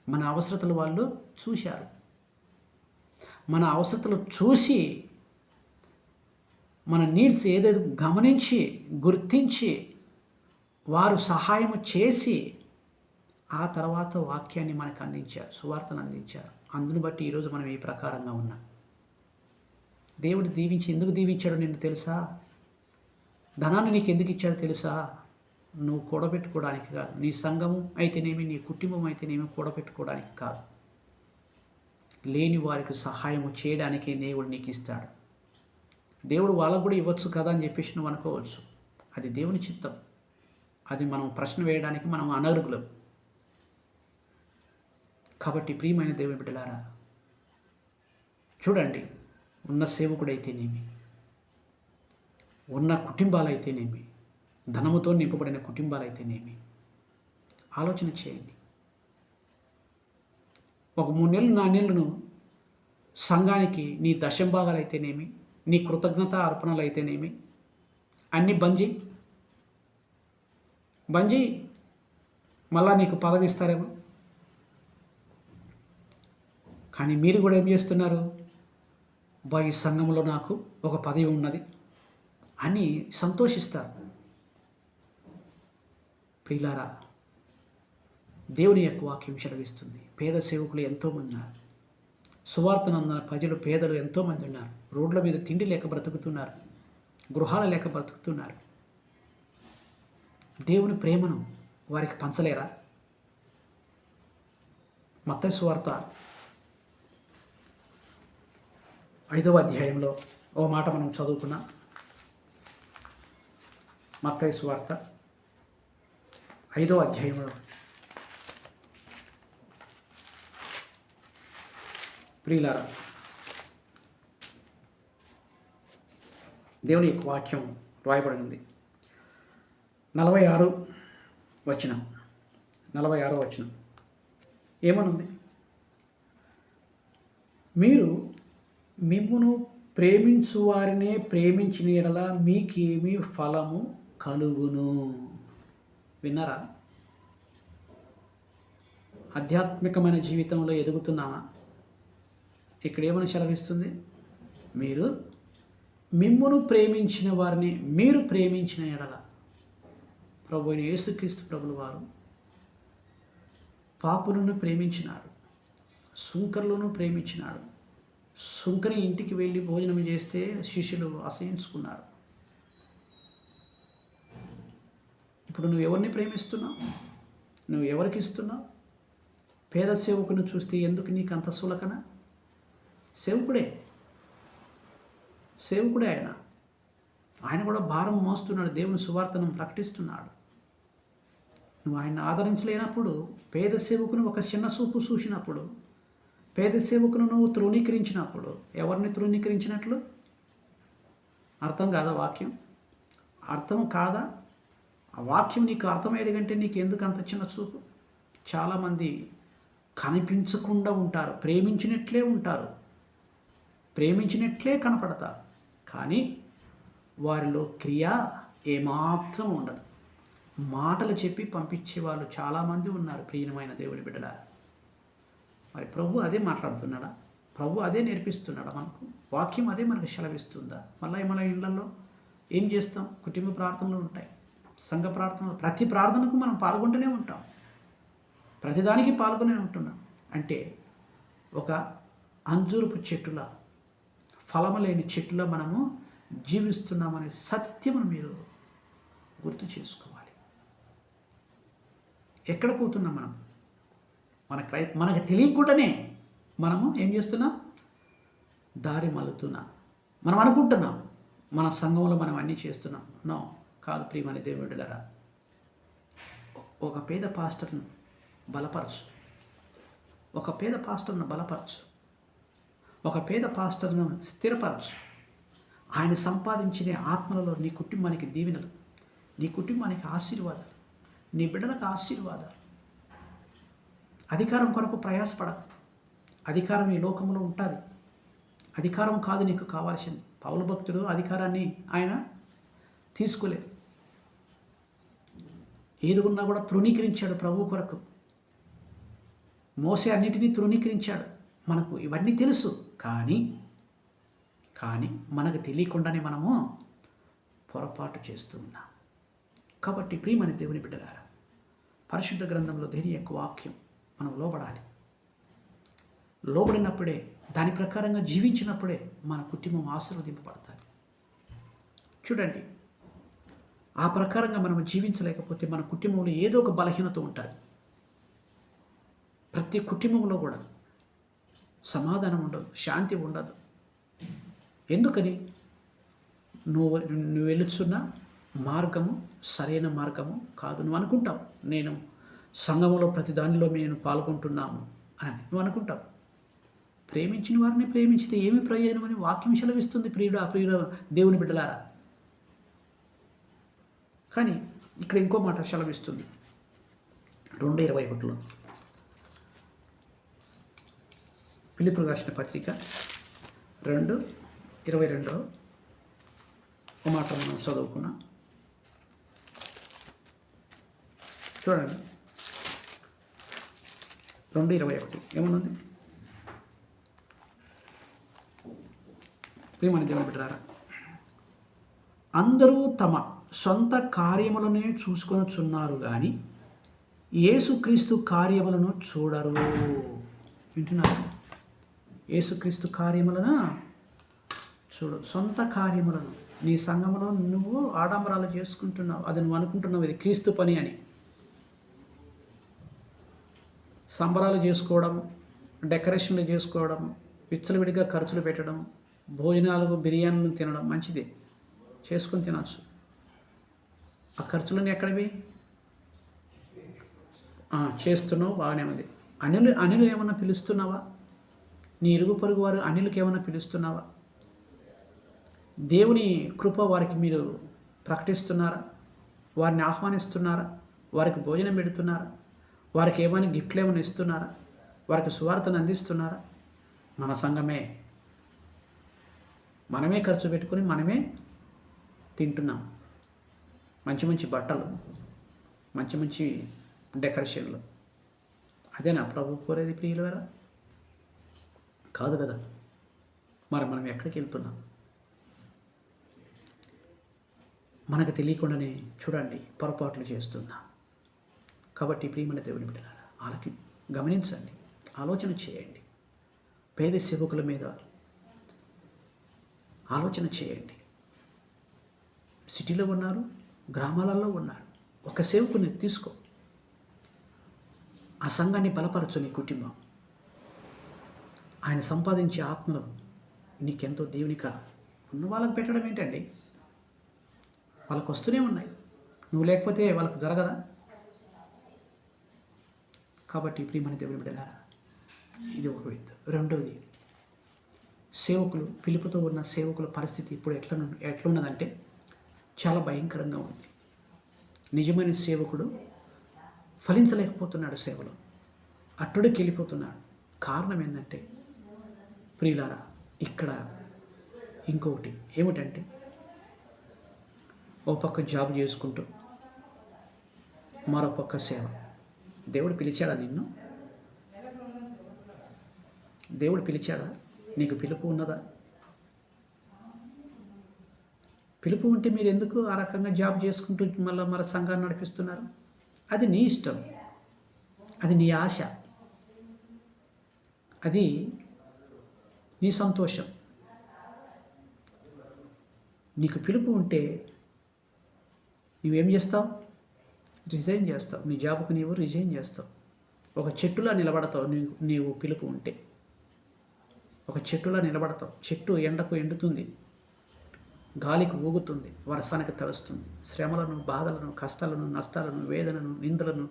మన అవసరతలు వాళ్ళు చూశారు. మన అవసరతలు చూసి మన నీడ్స్ ఏదేదో గమనించి గుర్తించి వారు సహాయం చేసి ఆ తర్వాత వాక్యాన్ని మనకు అందించారు, సువార్తను అందించారు. అందును బట్టి ఈరోజు మనం ఈ ప్రకారంగా ఉన్నాం. దేవుడు ఎందుకు దీవించాడో నిన్ను తెలుసా? ధనాన్ని నీకు ఎందుకు ఇచ్చాడో తెలుసా? నువ్వు కూడబెట్టుకోవడానికి కాదు. నీ సంఘము అయితేనేమి, నీ కుటుంబం అయితేనేమి కూడబెట్టుకోవడానికి కాదు. లేని వారికి సహాయం చేయడానికే దేవుడు నీకు ఇస్తాడు. దేవుడు వాళ్ళకు కూడా ఇవ్వచ్చు కదా అని చెప్పేసి నువ్వు అనుకోవచ్చు. అది దేవుని చిత్తం. అది మనం ప్రశ్న వేయడానికి మనం అనర్హులం. కాబట్టి ప్రియమైన దేవుని బిడ్డలారా, చూడండి, ఉన్న సేవకుడైతేనేమి, ఉన్న కుటుంబాలైతేనేమి, ధనముతో నింపబడిన కుటుంబాలైతేనేమి, ఆలోచన చేయండి. ఒక 3 నెలలు 4 నెలలను సంఘానికి నీ దశంభాగాలు అయితేనేమి, నీ కృతజ్ఞత అర్పణలు అయితేనేమి అన్నీ బంద్ చేయి. మళ్ళా నీకు పదవి ఇస్తారేమో. కానీ మీరు కూడా ఏం చేస్తున్నారు? ఈ సంఘంలో నాకు ఒక పదవి ఉన్నది అని సంతోషిస్తారు. ప్రియులారా, దేవుని యొక్క వాక్యం సెలవిస్తుంది. పేద సేవకులు ఎంతోమంది ఉన్నారు. సువార్తను అందిన ప్రజలు, పేదలు ఎంతోమంది ఉన్నారు. రోడ్ల మీద తిండి లేక బ్రతుకుతున్నారు, గృహాలు లేక బ్రతుకుతున్నారు. దేవుని ప్రేమను వారికి పంచలేరా? మత్తయి సువార్త 5వ అధ్యాయంలో ఓ మాట మనం చదువుకున్నాం. మత్తయి సువార్త 5వ అధ్యాయంలో ప్రియులారా, దేవుని యొక్క వాక్యం రాయబడి ఉంది. 46వ వచనం ఏమనుంది? మీరు మిమ్మును ప్రేమించు వారినే ప్రేమించిన యెడల మీకేమి ఫలము కలుగును? విన్నారా? ఆధ్యాత్మికమైన జీవితంలో ఎదుగుతున్నామా? ఇక్కడ ఏమని సెలవిస్తుంది? మీరు మిమ్మును ప్రేమించిన వారిని మీరు ప్రేమించిన యెడల. ప్రభు అయిన యేసుక్రీస్తు ప్రభుల వారు పాపులను ప్రేమించినాడు, సుంకరులను ప్రేమించినాడు. సుంకరి ఇంటికి వెళ్ళి భోజనం చేస్తే శిష్యులు అసహించుకున్నారు. ఇప్పుడు నువ్వు ఎవరిని ప్రేమిస్తున్నావు? నువ్వు ఎవరికి ఇస్తున్నావు? పేద సేవకుని చూస్తే ఎందుకు నీకు అంత సులకన? సేవకుడే ఆయన కూడా భారం మోస్తున్నాడు, దేవుని సువార్తను ప్రకటిస్తున్నాడు. నువ్వు ఆయన ఆదరించలేనప్పుడు, పేద సేవకుని ఒక చిన్న చూపు చూసినప్పుడు, పేద సేవకును నువ్వు తృణీకరించినప్పుడు ఎవరిని తృణీకరించినట్లు? అర్థం కాదా వాక్యం? అర్థం కాదా? ఆ వాక్యం నీకు అర్థమయ్యేది కంటే నీకు ఎందుకు అంత చిన్న చూపు? చాలామంది కనిపించకుండా ఉంటారు, ప్రేమించినట్లే ఉంటారు, ప్రేమించినట్లే కనపడతారు, కానీ వారిలో క్రియ ఏమాత్రం ఉండదు. మాటలు చెప్పి పంపించే వాళ్ళు చాలామంది ఉన్నారు. ప్రియమైన దేవుని బిడ్డలారా, మరి ప్రభు అదే మాట్లాడుతున్నాడా? ప్రభు అదే నేర్పిస్తున్నాడా? మనకు వాక్యం అదే మనకు సెలవిస్తుందా? మళ్ళీ మన ఇళ్లలో ఏం చేస్తాం? కుటుంబ ప్రార్థనలు ఉంటాయి, సంఘ ప్రార్థనలు, ప్రతి ప్రార్థనకు మనం పాల్గొంటూనే ఉంటాం, ప్రతిదానికి పాల్గొనే ఉంటున్నాం. అంటే ఒక అంజూరపు చెట్టులా, ఫలము లేని చెట్టులా మనము జీవిస్తున్నామనే సత్యమును మీరు గుర్తు చేసుకోవాలి. ఎక్కడ పోతున్నాం మనం? మనకు తెలియకుండానే మనము ఏం చేస్తున్నాం? దారి మలుతున్నాం. మనం అనుకుంటున్నాం మన సంఘంలో మనం అన్నీ చేస్తున్నాం. నో, కాదు ప్రియమైన దేవుని బిడ్డలారా. ఒక పేద పాస్టర్ను బలపరచు, ఒక పేద పాస్టర్ను బలపరచు, ఒక పేద పాస్టర్ను స్థిరపరచు. ఆయన సంపాదించిన ఆత్మలలో నీ కుటుంబానికి దీవెనలు, నీ కుటుంబానికి ఆశీర్వాదాలు, నీ బిడ్డలకు ఆశీర్వాదాలు. అధికారం కొరకు ప్రయాసపడకు. అధికారం ఈ లోకంలో ఉంటుంది. అధికారం కాదు నీకు కావాల్సింది. పౌలు భక్తుడు అధికారాన్ని ఆయన తీసుకోలేదు. ఏది ఉన్నా కూడా తృణీకరించాడు ప్రభు కొరకు. మోసే అన్నిటినీ తృణీకరించాడు. మనకు ఇవన్నీ తెలుసు, కానీ మనకు తెలియకుండానే మనము పొరపాటు చేస్తూ ఉన్నాం. కాబట్టి ప్రియమైన దేవుని బిడ్డలారా, పరిశుద్ధ గ్రంథంలో దేని యొక్క వాక్యం మనం లోబడాలి. లోబడినప్పుడే, దాని ప్రకారంగా జీవించినప్పుడే మన కుటుంబం ఆశీర్వదింపబడతాయి. చూడండి, ఆ ప్రకారంగా మనం జీవించలేకపోతే మన కుటుంబంలో ఏదో ఒక బలహీనత ఉంటుంది. ప్రతి కుటుంబంలో కూడా సమాధానం ఉండదు, శాంతి ఉండదు. ఎందుకని? నువ్వు వెళుతున్న మార్గము సరైన మార్గము కాదు. నువ్వు అనుకుంటావు నేను సంఘంలో ప్రతి దానిలో నేను పాల్గొంటున్నాము అని నువ్వు అనుకుంటావు. ప్రేమించిన వారిని ప్రేమించితే ఏమి ప్రయోజనం అని వాక్యం సెలవిస్తుంది. ప్రియుడు దేవుని బిడ్డలారా. కానీ ఇక్కడ ఇంకో మాట సెలవిస్తుంది 2:21 ఫిలిప్పీయులకు రాసిన పత్రిక 2:22 ఒక మాట మనం చదువుకున్నాం. చూడండి, 2:21 ఏమన్నది? ప్రియమైన దేవుని బిడ్డలారా, అందరూ తమ సొంత కార్యములనే చూసుకొనుచున్నారు కానీ యేసుక్రీస్తు కార్యములను చూడరు. వింటున్నారు? యేసుక్రీస్తు కార్యములను చూడు. సొంత కార్యములను నీ సంఘంలో నువ్వు ఆడంబరాలు చేసుకుంటున్నావు. అది నువ్వు అనుకుంటున్నావు ఇది క్రీస్తు పని అని. సంబరాలు చేసుకోవడం, డెకరేషన్లు చేసుకోవడం, విచ్చలవిడిగా ఖర్చులు పెట్టడం, భోజనాలు బిర్యానీలు తినడం మంచిదే, చేసుకొని తినచ్చు. ఆ ఖర్చులన్నీ ఎక్కడివి? చేస్తున్నావు, బాగానే ఉంది. అనిలు ఏమన్నా పిలుస్తున్నావా? నీ ఇరుగు పొరుగు వారు అనిలకి ఏమన్నా పిలుస్తున్నావా? దేవుని కృప వారికి మీరు ప్రకటిస్తున్నారా? వారిని ఆహ్వానిస్తున్నారా? వారికి భోజనం పెడుతున్నారా? వారికి ఏమైనా గిఫ్ట్లు ఏమైనా ఇస్తున్నారా? వారికి సువార్తను అందిస్తున్నారా? మన సంఘమే, మనమే ఖర్చు పెట్టుకొని మనమే తింటున్నాం. మంచి మంచి బట్టలు, మంచి మంచి డెకరేషన్లు. అదేనా ప్రభు కోరేది ప్రియులారా? కాదు కదా. మరి మనం ఎక్కడికి వెళ్తున్నాం? మనకు తెలియకుండానే చూడండి పొరపాట్లు చేస్తున్నాం. కాబట్టి ప్రియమైన దేవుని బిడ్డలారా, గమనించండి, ఆలోచన చేయండి. పేద సేవకుల మీద ఆలోచన చేయండి. సిటీలో ఉన్నారు, గ్రామాలలో ఉన్నారు. ఒక సేవకుని తీసుకో, ఆ సంఘాన్ని బలపరచు. నీ కుటుంబం ఆయన సంపాదించే ఆత్మలో నీకెంతో దేవునిక ఉన్న వాళ్ళకు పెట్టడం ఏంటండి? వాళ్ళకు వస్తూనే ఉన్నాయి, నువ్వు లేకపోతే వాళ్ళకు జరగదా? కాబట్టి ప్రియమైన దేవుని బిడ్డలారా, ఇది ఒక ఎత్తు. రెండోది, సేవకులు, పిలుపుతో ఉన్న సేవకుల పరిస్థితి ఇప్పుడు ఎట్లున్నదంటే చాలా భయంకరంగా ఉంది. నిజమైన సేవకుడు ఫలించలేకపోతున్నాడు సేవలో, అట్టుడికి వెళ్ళిపోతున్నాడు. కారణం ఏంటంటే ప్రియులారా, ఇక్కడ ఇంకొకటి ఏమిటంటే, ఓ పక్క జాబ్ చేసుకుంటూ మరో పక్క సేవ. దేవుడు పిలిచాడా నిన్ను? దేవుడు పిలిచాడా? నీకు పిలుపు ఉన్నదా? పిలుపు ఉంటే మీరు ఎందుకు ఆ రకంగా జాబ్ చేసుకుంటూ మళ్ళీ సంఘాన్ని నడిపిస్తున్నారు? అది నీ ఇష్టం, అది నీ ఆశ, అది నీ సంతోషం. నీకు పిలుపు ఉంటే నువ్వేం చేస్తావు? రిజైన్ చేస్తావు. నీ జాబ్కు నీవు రిజైన్ చేస్తావు. ఒక చెట్టులా నిలబడతావు. నీవు పిలుపు ఉంటే ఒక చెట్టులా నిలబడతావు. చెట్టు ఎండకు ఎండుతుంది, గాలికి ఊగుతుంది, వర్షానికి తడుస్తుంది. శ్రమలను, బాధలను, కష్టాలను, నష్టాలను, వేదనను, నిందలను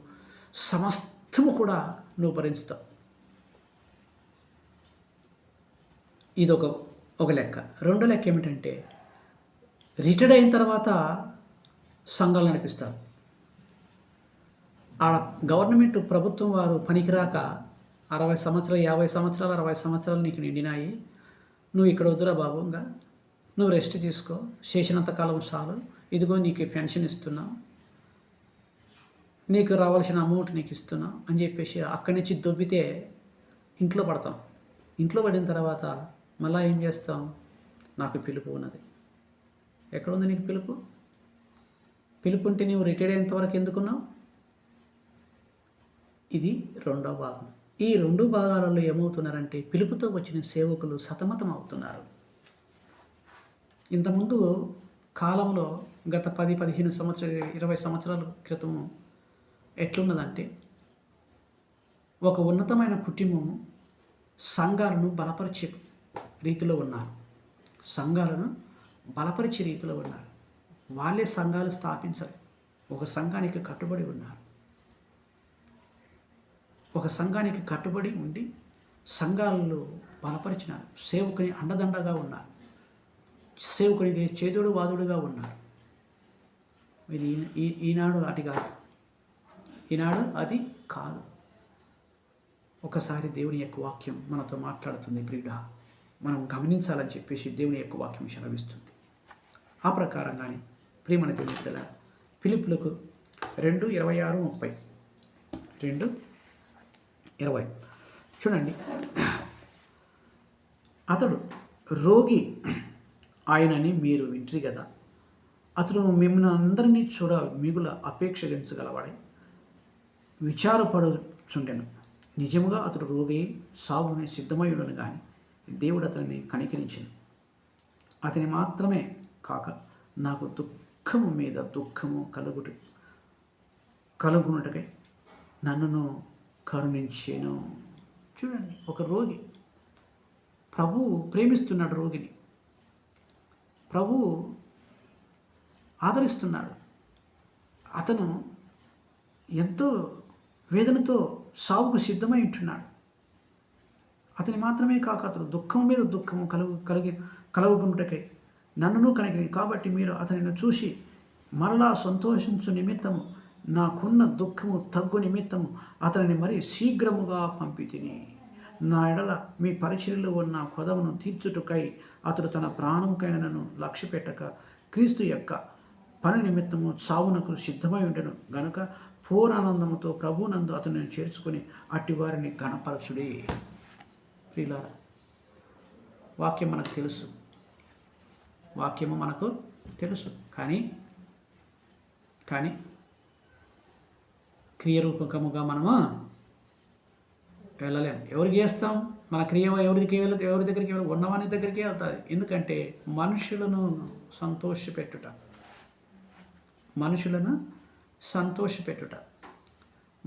సమస్తము కూడా నువ్వు భరించుతావు. ఇది ఒక లెక్క. రెండో లెక్క ఏమిటంటే, రిటైర్డ్ అయిన తర్వాత సంఘాలు నడిపిస్తారు. ఆడ గవర్నమెంట్ ప్రభుత్వం వారు పనికిరాక 60 సంవత్సరాలు, 50 సంవత్సరాలు, 60 సంవత్సరాలు నీకు నిండినాయి, నువ్వు ఇక్కడ వద్దురా బాబు, ఇంకా నువ్వు రెస్ట్ తీసుకో, చేసినంతకాలం చాలు, ఇదిగో నీకు పెన్షన్ ఇస్తున్నావు, నీకు రావాల్సిన అమౌంట్ నీకు ఇస్తున్నావు అని చెప్పేసి అక్కడి నుంచి దొబ్బితే ఇంట్లో పడతాం. ఇంట్లో పడిన తర్వాత మళ్ళీ ఏం చేస్తాం? నాకు పిలుపు ఉన్నది. ఎక్కడుంది నీకు పిలుపు? పిలుపు ఉంటే నీవు రిటైర్డ్ అయ్యేంతవరకు ఎందుకున్నావు? ఇది రెండో భాగం. ఈ రెండు భాగాలలో ఏమవుతున్నారంటే, పిలుపుతో వచ్చిన సేవకులు సతమతం అవుతున్నారు. ఇంతకుముందు కాలంలో గత 10-15 సంవత్సరాలు, 20 సంవత్సరాల క్రితం ఎట్లున్నదంటే, ఒక ఉన్నతమైన కుటుంబం సంఘాలను బలపరిచే రీతిలో ఉన్నారు. సంఘాలను బలపరిచే రీతిలో ఉన్నారు. వాళ్ళే సంఘాలు స్థాపించారు. ఒక సంఘానికి కట్టుబడి ఉన్నారు. ఒక సంఘానికి కట్టుబడి ఉండి సంఘాలను బలపరిచినారు. సేవకుని అండదండగా ఉన్నారు. సేవకునికి చేదుడు వాదుడుగా ఉన్నారు. ఇది ఈనాడు అటు కాదు, ఈనాడు అది కాదు. ఒకసారి దేవుని యొక్క వాక్యం మనతో మాట్లాడుతుంది ప్రియుడా, మనం గమనించాలని చెప్పేసి దేవుని యొక్క వాక్యం సెలవిస్తుంది. ఆ ప్రకారంగానే ప్రియమైన దేవుని బిడ్డల ఫిలిప్పులకు 2:26-30 2:20 చూడండి. అతడు రోగి ఆయనని మీరు వింటిరి కదా, అతడు మిమ్మల్ని అందరినీ చూడ మిగుల అపేక్షించగలవాడై విచారపడుచుండెను. నిజముగా అతడు రోగి సాగుని సిద్ధమయ్యుడను కానీ దేవుడు అతనిని కనికరించెను. అతని మాత్రమే కాక నాకు దుఃఖము మీద దుఃఖము కలుగునటకై నన్నును కరుణించెను. చూడండి, ఒక రోగి, ప్రభువు ప్రేమిస్తున్నాడు రోగిని, ప్రభువు ఆదరిస్తున్నాడు. అతను ఎంతో వేదనతో సావుకు సిద్ధమై ఉంటున్నాడు. అతని మాత్రమే కాక అతను దుఃఖం మీద దుఃఖము కలుగుకుంటకై నన్నును కనికరి. కాబట్టి మీరు అతనిని చూసి మరలా సంతోషించు నిమిత్తము, నాకున్న దుఃఖము తగ్గు నిమిత్తము అతనిని మరి శీఘ్రముగా పంపితిని. నా ఎడల మీ పరిచర్యలో ఉన్న కొదవను తీర్చుటకై అతడు తన ప్రాణముకైన నన్ను లక్ష్యపెట్టక క్రీస్తు యొక్క పని నిమిత్తము చావునకు సిద్ధమై ఉండెను గనుక పూర్ణానందముతో ప్రభునందు అతనిని చేర్చుకొని అట్టి వారిని గణపరచుడి. ప్రియులారా, వాక్యం మనకు తెలుసు, వాక్యము మనకు తెలుసు, కానీ క్రియరూపకముగా మనము వెళ్ళలేం. ఎవరికి చేస్తాం? మన క్రియ ఎవరి దగ్గరికి ఉన్నవాని దగ్గరికే వెళ్తుంది. ఎందుకంటే మనుషులను సంతోషపెట్టుట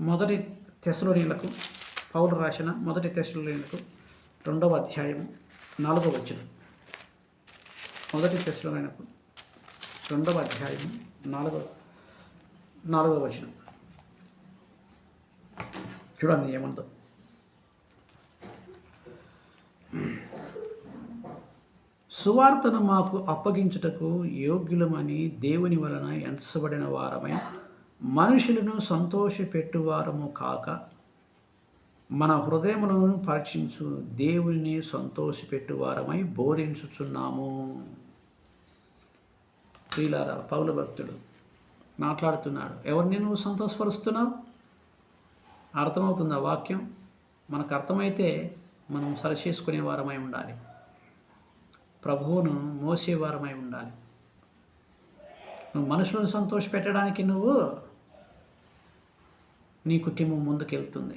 మొదటి తెస్సలోనీయులకు పౌలు రాసిన మొదటి తెస్సలోనీయులకు 2వ అధ్యాయము 4వ వచనం. మొదటి తెస్సలోనీయులకు 2వ అధ్యాయము 4వ వచనం చూడండి ఏమందో. సువార్తను మాకు అప్పగించుటకు యోగ్యులమని దేవుని వలన ఎంచబడిన వారమై మనుషులను సంతోషపెట్టువారము కాక మన హృదయములను పరీక్షించు దేవుని సంతోషపెట్టువారమై బోధించుచున్నాము. ప్రియులారా, పౌలు భక్తుడు మాట్లాడుతున్నాడు. ఎవరిని నువ్వు సంతోషపరుస్తున్నావు? అర్థమవుతుందా వాక్యం? మనకు అర్థమైతే మనం సరిచేసుకునే వారమై ఉండాలి, ప్రభువును మోసేవారమై ఉండాలి. నువ్వు మనుషులను సంతోషపెట్టడానికి నీ కుటుంబం ముందుకెళ్తుంది.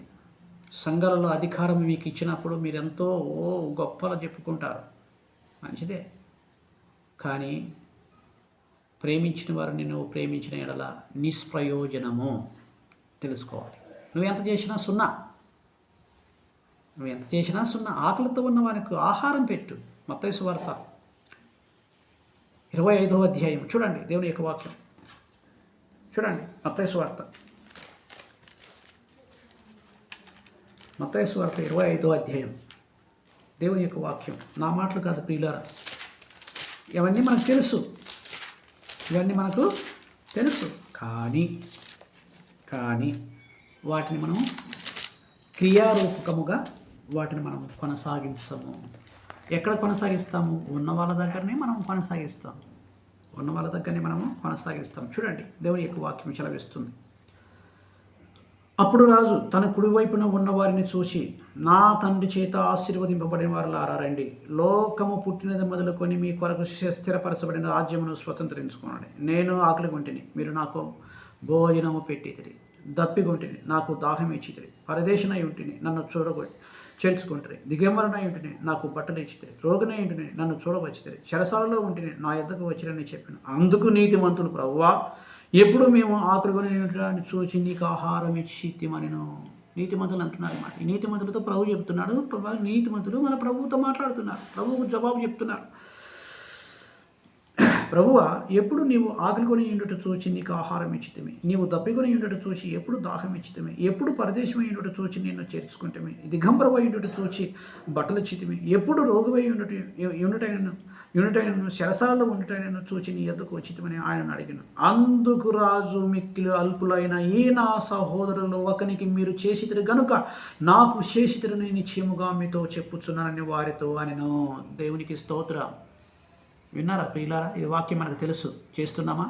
సంఘాలలో అధికారం మీకు ఇచ్చినప్పుడు మీరెంతో గొప్పలా చెప్పుకుంటారు, మంచిదే. కానీ ప్రేమించిన వారిని నువ్వు ప్రేమించిన ఎడల నిష్ప్రయోజనము తెలుసుకోవాలి. నువ్వు ఎంత చేసినా సున్నా. ఆకలితో ఉన్న వారికి ఆహారం పెట్టు. మత్తయి సువార్త 25వ అధ్యాయం చూడండి, దేవుని యొక్క వాక్యం చూడండి. మత్తయి సువార్త 25వ అధ్యాయం, దేవుని యొక్క వాక్యం. నా మాటలు కాదు ప్రియులారా, ఇవన్నీ మనకు తెలుసు. కానీ వాటిని మనం క్రియారూపకముగా వాటిని మనం కొనసాగించము. ఎక్కడ కొనసాగిస్తాము? ఉన్న వాళ్ళ దగ్గరనే మనం కొనసాగిస్తాం. చూడండి, దేవుని యొక్క వాక్యం సెలవిస్తుంది. అప్పుడు రాజు తన కుడివైపున ఉన్నవారిని చూసి, నా తండ్రి చేత ఆశీర్వదింపబడిన వారులారా రండి, లోకము పుట్టినది మొదలుకొని మీ కొరకు స్థిరపరచబడిన రాజ్యమును స్వతంత్రించుకోండి. నేను ఆకలిగొంటిని, మీరు నాకు భోజనము పెట్టితిరి. దప్పిగొంటిని, నాకు దాహం ఇచ్చితిరి. పరదేశినై ఉంటిని, నన్ను చేర్చుకుంటారు. దిగంబరనై ఉంటిని, నాకు బట్టలు ఇచ్చితిరి. రోగినై ఉంటిని, నన్ను చూడవచ్చితిరి. చెరసాలలో ఉంటిని, నా యొద్దకు వచ్చిరని చెప్పాను. అందుకు నీతిమంతులు, ప్రభువా, ఎప్పుడు మేము ఆకలిగొని చూచి నీకు ఆహారం ఇచ్చితిమనెను. నీతిమంతులు అంటున్నారు అన్నమాట. ఈ నీతిమంతులతో ప్రభు చెప్తున్నాడు. నీతిమంతులు మన ప్రభువుతో మాట్లాడుతున్నారు, ప్రభువుకు జవాబు చెప్తున్నారు. ప్రభువా, ఎప్పుడు నీవు ఆకలికొని ఉండుట చూచి నీకు ఆహారం ఇచ్చితిమి, నీవు దప్పికొని ఉండుట చూచి ఎప్పుడు దాహం ఇచ్చితిమి, ఎప్పుడు పరదేశమై ఉండుట చూచి నిన్ను చేర్చుకుంటమి, దిగంబరమై ఉండుట చూచి బట్టలు ఇచ్చితిమి, ఎప్పుడు రోగివై ఉండుటైనను శరసాలలో ఉండుటైనను చూచి నీ యొద్దకు వచ్చితిమని ఆయన అడిగిన. అందుకు రాజు, మిక్కిలి అల్పులైన ఈ నా సహోదరులు ఒకనికి మీరు చేసితిరి గనుక నాకు చేసితిరని నిశ్చయముగా మీతో చెప్పుచున్నానని వారితో అనెను. దేవునికి స్తోత్రం. విన్నారా ప్రియులారా? ఈ వాక్యం మనకు తెలుసు. చేస్తున్నామా?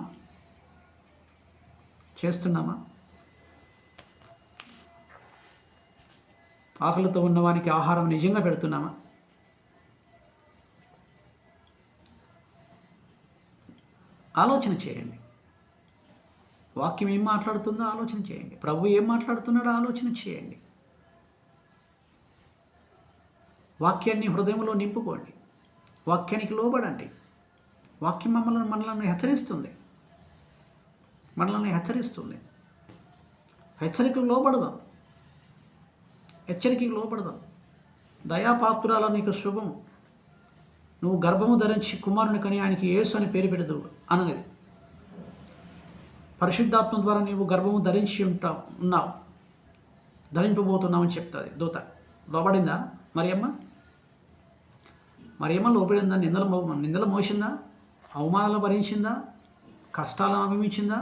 ఆకలితో ఉన్నవానికి ఆహారం నిజంగా పెడుతున్నామా? ఆలోచన చేయండి. వాక్యం ఏం మాట్లాడుతుందో ఆలోచన చేయండి. ప్రభు ఏం మాట్లాడుతున్నాడో ఆలోచన చేయండి. వాక్యాన్ని హృదయంలో నింపుకోండి. వాక్యానికి లోబడండి. వాక్యం మనల్ని హెచ్చరిస్తుంది. హెచ్చరికకు లోబడదాం. దయాపాత్రురాల నీకు శుభము, నువ్వు గర్భము ధరించి కుమారుని కని ఆయనకి యేసు అని పేరు పెడదు అన్నది. పరిశుద్ధాత్మ ద్వారా నీవు గర్భము ఉన్నావు, ధరింపబోతున్నావని చెప్తుంది దూత. లోబడిందా మరియమ్మ లోబడిందా? నిందలు మోసిందా? అవమానాలు భరించిందా? కష్టాలను అనుభవించిందా?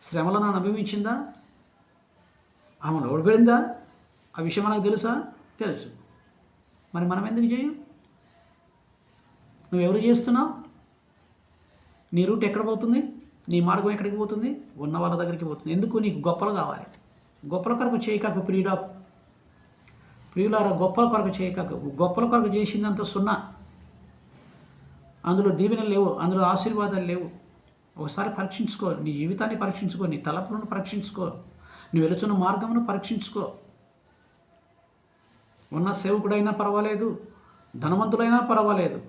శ్రమలను అనుభవించిందా? ఆమె లోబడిందా? ఆ విషయం మనకు తెలుసు. మరి మనం ఎందుకు చేయం? నువ్వెవరు చేస్తున్నావు? నీ రూట్ ఎక్కడ పోతుంది? నీ మార్గం ఎక్కడికి పోతుంది? ఉన్న వాళ్ళ దగ్గరికి పోతుంది. ఎందుకు? నీకు గొప్పలు కావాలి. గొప్పల కొరకు చేయకాకు ప్రియులారా, గొప్పల కొరకు చేయకాకు. గొప్పల కొరకు చేసిందంత సున్నా. అందులో దీవెనలు లేవు, అందులో ఆశీర్వాదాలు లేవు. ఒకసారి పరీక్షించుకో, నీ జీవితాన్ని పరీక్షించుకో, నీ తలపులను పరీక్షించుకో, నువ్వు వెళుచున్న మార్గమును పరీక్షించుకో. ఉన్న సేవకుడైనా పర్వాలేదు, ధనవంతుడైనా పర్వాలేదు,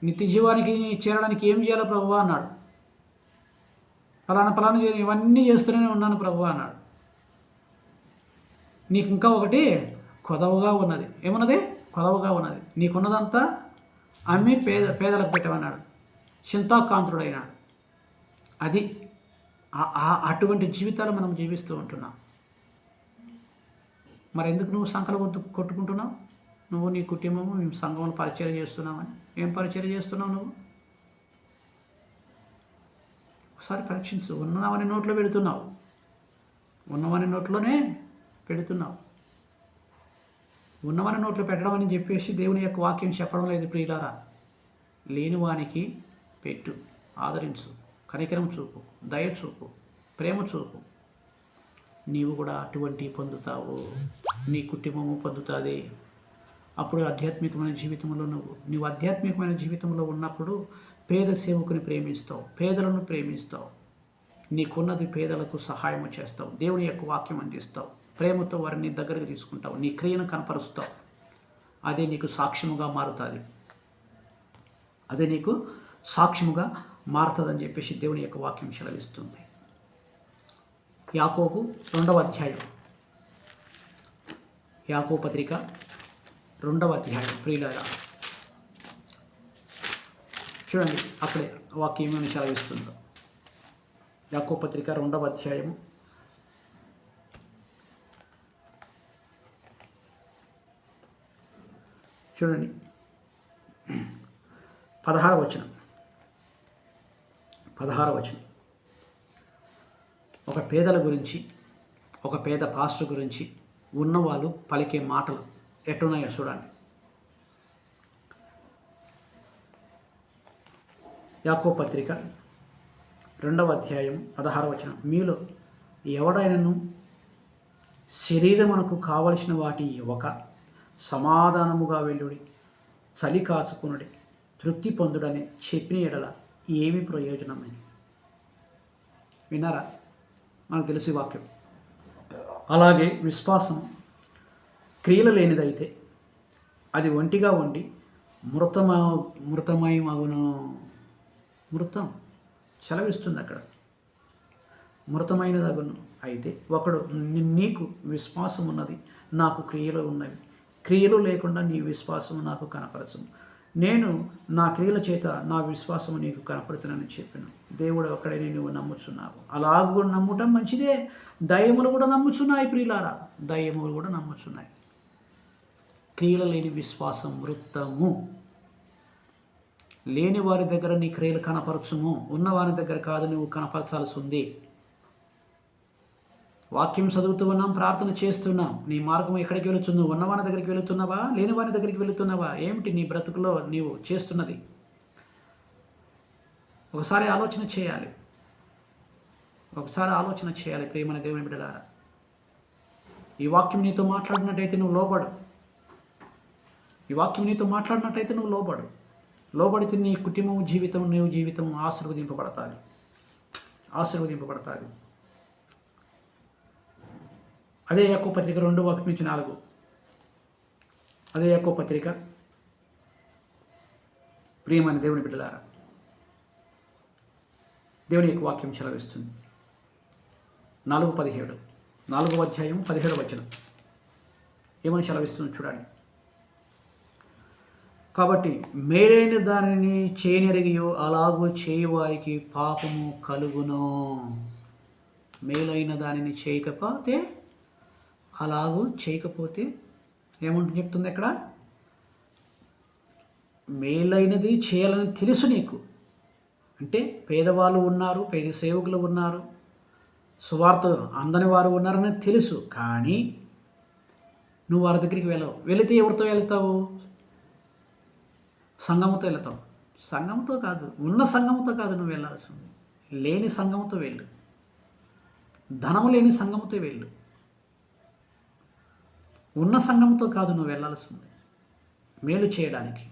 నిత్య జీవానికి చేరడానికి ఏం చేయాలో ప్రభువా అన్నాడు. ఫలానా ఇవన్నీ చేస్తూనే ఉన్నాను ప్రభువా అన్నాడు. నీకు ఇంకా ఒకటి కొదవగా ఉన్నది. ఏమున్నది? కొదవగా ఉన్నది. నీకున్నదంతా అమ్మి పేదలకు పెట్టమన్నాడు. చింతాకాంతుడైనాడు. అది అటువంటి జీవితాలు మనం జీవిస్తూ ఉంటున్నాం. మరి ఎందుకు నువ్వు సంకల కొట్టుకుంటున్నావు? నువ్వు నీ కుటుంబము మేము సంఘంలో పరిచయం చేస్తున్నామని. ఏం పరిచయం చేస్తున్నావు నువ్వు? ఒకసారి పరీక్షించు. ఉన్నవని నోట్లో పెడుతున్నావు, ఉన్నవని నోట్లోనే పెడుతున్నావు. ఉన్నవని నోట్లో పెట్టడం అని చెప్పేసి దేవుని యొక్క వాక్యం చెప్పడం లేదు ప్రియులారా. లేని వానికి పెట్టు, ఆదరించు, కనికరం చూపు, దయ చూపు, ప్రేమ చూపు. నీవు కూడా అటువంటి పొందుతావు, నీ కుటుంబము పొందుతుంది. అప్పుడు ఆధ్యాత్మికమైన జీవితంలో నువ్వు ఆధ్యాత్మికమైన జీవితంలో ఉన్నప్పుడు పేద సేవకుని ప్రేమిస్తావు, పేదలను ప్రేమిస్తావు, నీకున్నది పేదలకు సహాయం చేస్తావు, దేవుని యొక్క వాక్యం అందిస్తావు, ప్రేమతో వారిని దగ్గరకు తీసుకుంటావు, నీ క్రియను కనపరుస్తావు. అదే నీకు సాక్ష్యముగా మారుతుంది, అదే నీకు సాక్ష్యముగా మారుతుందని చెప్పేసి దేవుని యొక్క వాక్యం సెలవిస్తుంది. యాకోబు 2వ అధ్యాయం, యాకోబు పత్రిక 2వ అధ్యాయం ప్రియులారా చూడండి, అక్కడే వాక్యం ఏమని సెలవిస్తుందో. యాకోబు పత్రిక 2వ అధ్యాయము చూడండి, 16వ వచనం. ఒక పేదల గురించి, ఒక పేద పాస్టర్ గురించి ఉన్నవాళ్ళు పలికే మాటలు ఎట్టున్నాయో చూడండి. యాకోబు పత్రిక 2వ అధ్యాయం 16వ వచనం. మీలో ఎవడైనను శరీరమునకు కావలసిన వాటి ఇవ్వక సమాధానముగా వెళ్ళుడి, చలి కాచుకునుడి, తృప్తి పొందుడని చెప్పిన ఎడల ఏమి ప్రయోజనమని. విన్నారా? మనకు తెలిసి వాక్యం. అలాగే విశ్వాసం క్రియలు లేనిదైతే అది ఒంటిగా ఉండి మృతం సెలవిస్తుంది అక్కడ. మృతమైనదగును. అయితే ఒకడు నీకు విశ్వాసం ఉన్నది, నాకు క్రియలు ఉన్నవి, క్రియలు లేకుండా నీ విశ్వాసము నాకు కనపరచము. నేను నా క్రియల చేత నా విశ్వాసము నీకు కనపడుతున్నానని చెప్పాను. దేవుడు ఒక్కడనే నువ్వు నమ్ముచున్నావు. అలాగూ నమ్ముటం మంచిదే. దయ్యములు కూడా నమ్ముచున్నాయి ప్రియులారా, దయ్యములు కూడా నమ్ముచున్నాయి. క్రియలు లేని విశ్వాసం మృతము. లేని వారి దగ్గర నీ క్రియలు కనపరచుము, ఉన్నవారి దగ్గర కాదు నువ్వు కనపరచాల్సి ఉంది. వాక్యం చదువుతూ ఉన్నాం, ప్రార్థన చేస్తున్నాం, నీ మార్గం ఎక్కడికి వెళుతున్నావు? ఉన్నవాని దగ్గరికి వెళుతున్నావా, లేని వారి దగ్గరికి వెళుతున్నావా? ఏమిటి నీ బ్రతుకులో నీవు చేస్తున్నది? ఒకసారి ఆలోచన చేయాలి, ప్రియమైన దేవుని బిడ్డలారా. ఈ వాక్యం నీతో మాట్లాడినట్టయితే నువ్వు లోబడు. లోబడితే నీ కుటుంబం జీవితం, నీవు జీవితం ఆశీర్వదింపబడతాది. అదే యాకోబు పత్రిక 2:1-4. అదే యాకోబు పత్రిక, ప్రియమైన దేవుని బిడ్డలారా, దేవుని యొక్క వాక్యం సెలవిస్తుంది. 4:17, 4వ అధ్యాయం 17వ వచనం ఏమని సెలవిస్తుంది చూడండి. కాబట్టి మేలైన దానిని చేయనెరిగియో అలాగూ చేయువారికి పాపము కలుగును. మేలైన దానిని చేయకపోతే, అలాగూ చేయకపోతే ఏమంటుంది చెప్తుంది అక్కడ? మేలైనది చేయాలని తెలుసు నీకు. అంటే పేదవాళ్ళు ఉన్నారు, పేద సేవకులు ఉన్నారు, సువార్త అందని వారు ఉన్నారని తెలుసు. కానీ నువ్వు వారి దగ్గరికి వెళ్ళవు. వెళితే ఎవరితో వెళ్తావు? సంఘముతో వెళ్తావు. సంఘముతో కాదు, ఉన్న సంఘముతో కాదు నువ్వు వెళ్ళాల్సి ఉంది. లేని సంఘముతో వెళ్ళు, ధనము లేని సంఘముతో వెళ్ళు. ఉన్న సంఘముతో కాదు నువ్వు వెళ్ళాల్సి ఉంది, మేలు చేయడానికి.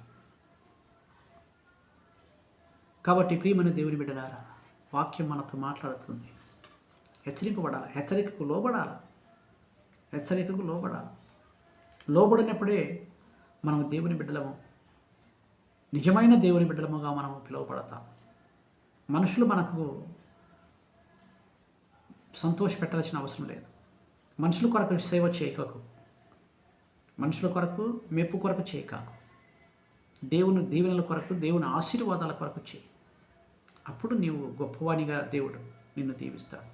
కాబట్టి ప్రియమైన దేవుని బిడ్డలారా, వాక్యం మనతో మాట్లాడుతుంది. హెచ్చరింపబడాలి, హెచ్చరికకు లోబడాలి. లోబడినప్పుడే మనం దేవుని బిడ్డలము, నిజమైన దేవుని బిడ్డలముగా మనము పిలువబడతాం. మనుషులు మనకు సంతోష పెట్టాల్సిన అవసరం లేదు. మనుషుల కొరకు సేవ చేయకకు, మనుషుల కొరకు మెప్పు కొరకు చేయకాకు, దేవుని దీవెనల కొరకు, దేవుని ఆశీర్వాదాల కొరకు చేయి. అప్పుడు నీవు గొప్పవానిగా దేవుడు నిన్ను దీవిస్తాడు.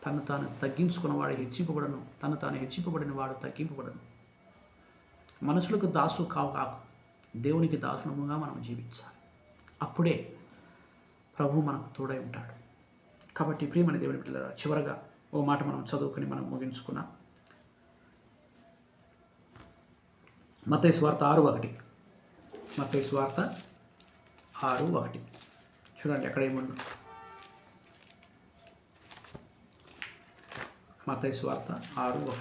తను తాను తగ్గించుకున్నవాడు హెచ్చింపబడను, తను తాను హెచ్చింపబడిన వాడు తగ్గింపబడను. మనుషులకు దాసు కాకు, దేవునికి దాసులముగా మనం జీవించాలి. అప్పుడే ప్రభు మనకు తోడై ఉంటాడు. కాబట్టి ప్రియమైన దేవుని బిడ్డలారా, చివరగా ఓ మాట మనం చదువుకుని మనం ముగించుకున్నాం. మత్తయి సువార్త 6:1. మత్తయి సువార్త 6:1 చూడండి, అక్కడ ఏముందో. మత్తయి సువార్త 6:1.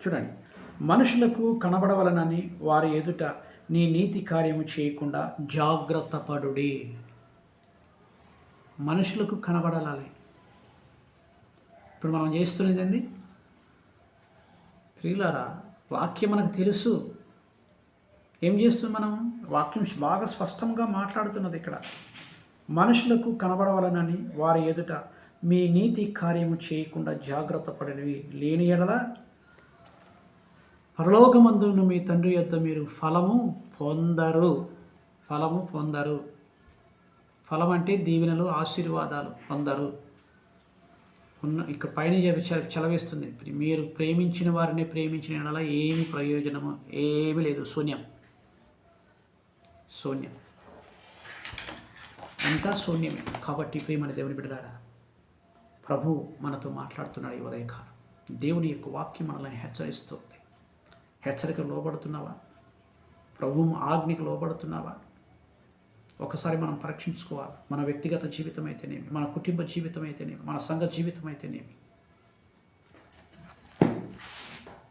చూడండి, మనుషులకు కనబడవలనని వారి ఎదుట నీ నీతి కార్యము చేయకుండా జాగ్రత్త పడుడి. మనుషులకు కనబడాలి. ఇప్పుడు మనం చేస్తున్నది ఏంది ప్రియులారా? వాక్యం మనకు తెలుసు. ఏం చేస్తుంది మనం? వాక్యం బాగా స్పష్టంగా మాట్లాడుతున్నది ఇక్కడ. మనుషులకు కనబడవలనని వారి ఎదుట మీ నీతి కార్యము చేయకుండా జాగ్రత్త పడినవి, లేని ఎడల పరలోకమందున్న మీ తండ్రి యొద్ద మీరు ఫలము పొందరు. ఫలం అంటే దీవెనలు, ఆశీర్వాదాలు పొందరు. ఇక్కడ పైన చలవేస్తుంది, మీరు ప్రేమించిన వారిని ప్రేమించిన ఎడల ఏమి ప్రయోజనము, ఏమీ లేదు, శూన్యం. అంతా శూన్యమే. కాబట్టి ప్రియమైన దేవుని బిడ్డలారా, ప్రభు మనతో మాట్లాడుతున్నాడు ఈ ఉదయకాలం. దేవుని యొక్క వాక్యం మనల్ని హెచ్చరిస్తుంది. హెచ్చరికలు లోబడుతున్నావా? ప్రభు ఆజ్ఞకు లోబడుతున్నావా? ఒకసారి మనం పరీక్షించుకోవాలి. మన వ్యక్తిగత జీవితం అయితేనేమి, మన కుటుంబ జీవితం అయితేనేమి, మన సంఘ జీవితం అయితేనేమి.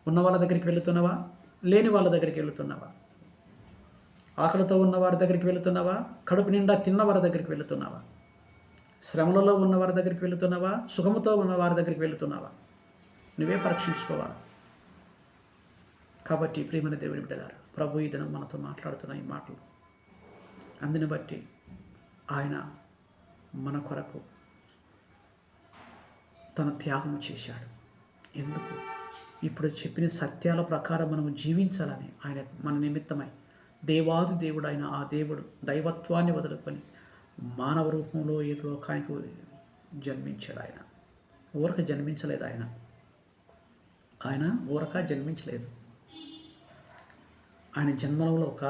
ఉన్న వాళ్ళ దగ్గరికి వెళుతున్నావా? లేని వాళ్ళ దగ్గరికి వెళుతున్నావా? ఆకలితో ఉన్న వారి దగ్గరికి వెళుతున్నావా? కడుపు నిండా తిన్న వారి దగ్గరికి వెళుతున్నావా? శ్రమలలో ఉన్న వారి దగ్గరికి వెళుతున్నావా? సుఖముతో ఉన్న వారి దగ్గరికి వెళుతున్నావా? నువ్వే పరీక్షించుకోవాలి. కాబట్టి ప్రియమైన దేవుని బిడ్డలారా, ప్రభు ఈ దినం మనతో మాట్లాడుతున్న ఈ మాటలు, అందుని బట్టి ఆయన మన కొరకు తన త్యాగం చేశాడు. ఎందుకు? ఇప్పుడు చెప్పిన సత్యాల ప్రకారం మనము జీవించాలని ఆయన మన నిమిత్తమై దేవాది దేవుడు అయిన ఆ దేవుడు దైవత్వాన్ని వదులుకొని మానవ రూపంలో ఈ లోకానికి జన్మించాడు. ఆయన ఊరక జన్మించలేదు. ఆయన ఊరక జన్మించలేదు. ఆయన జన్మలో ఒక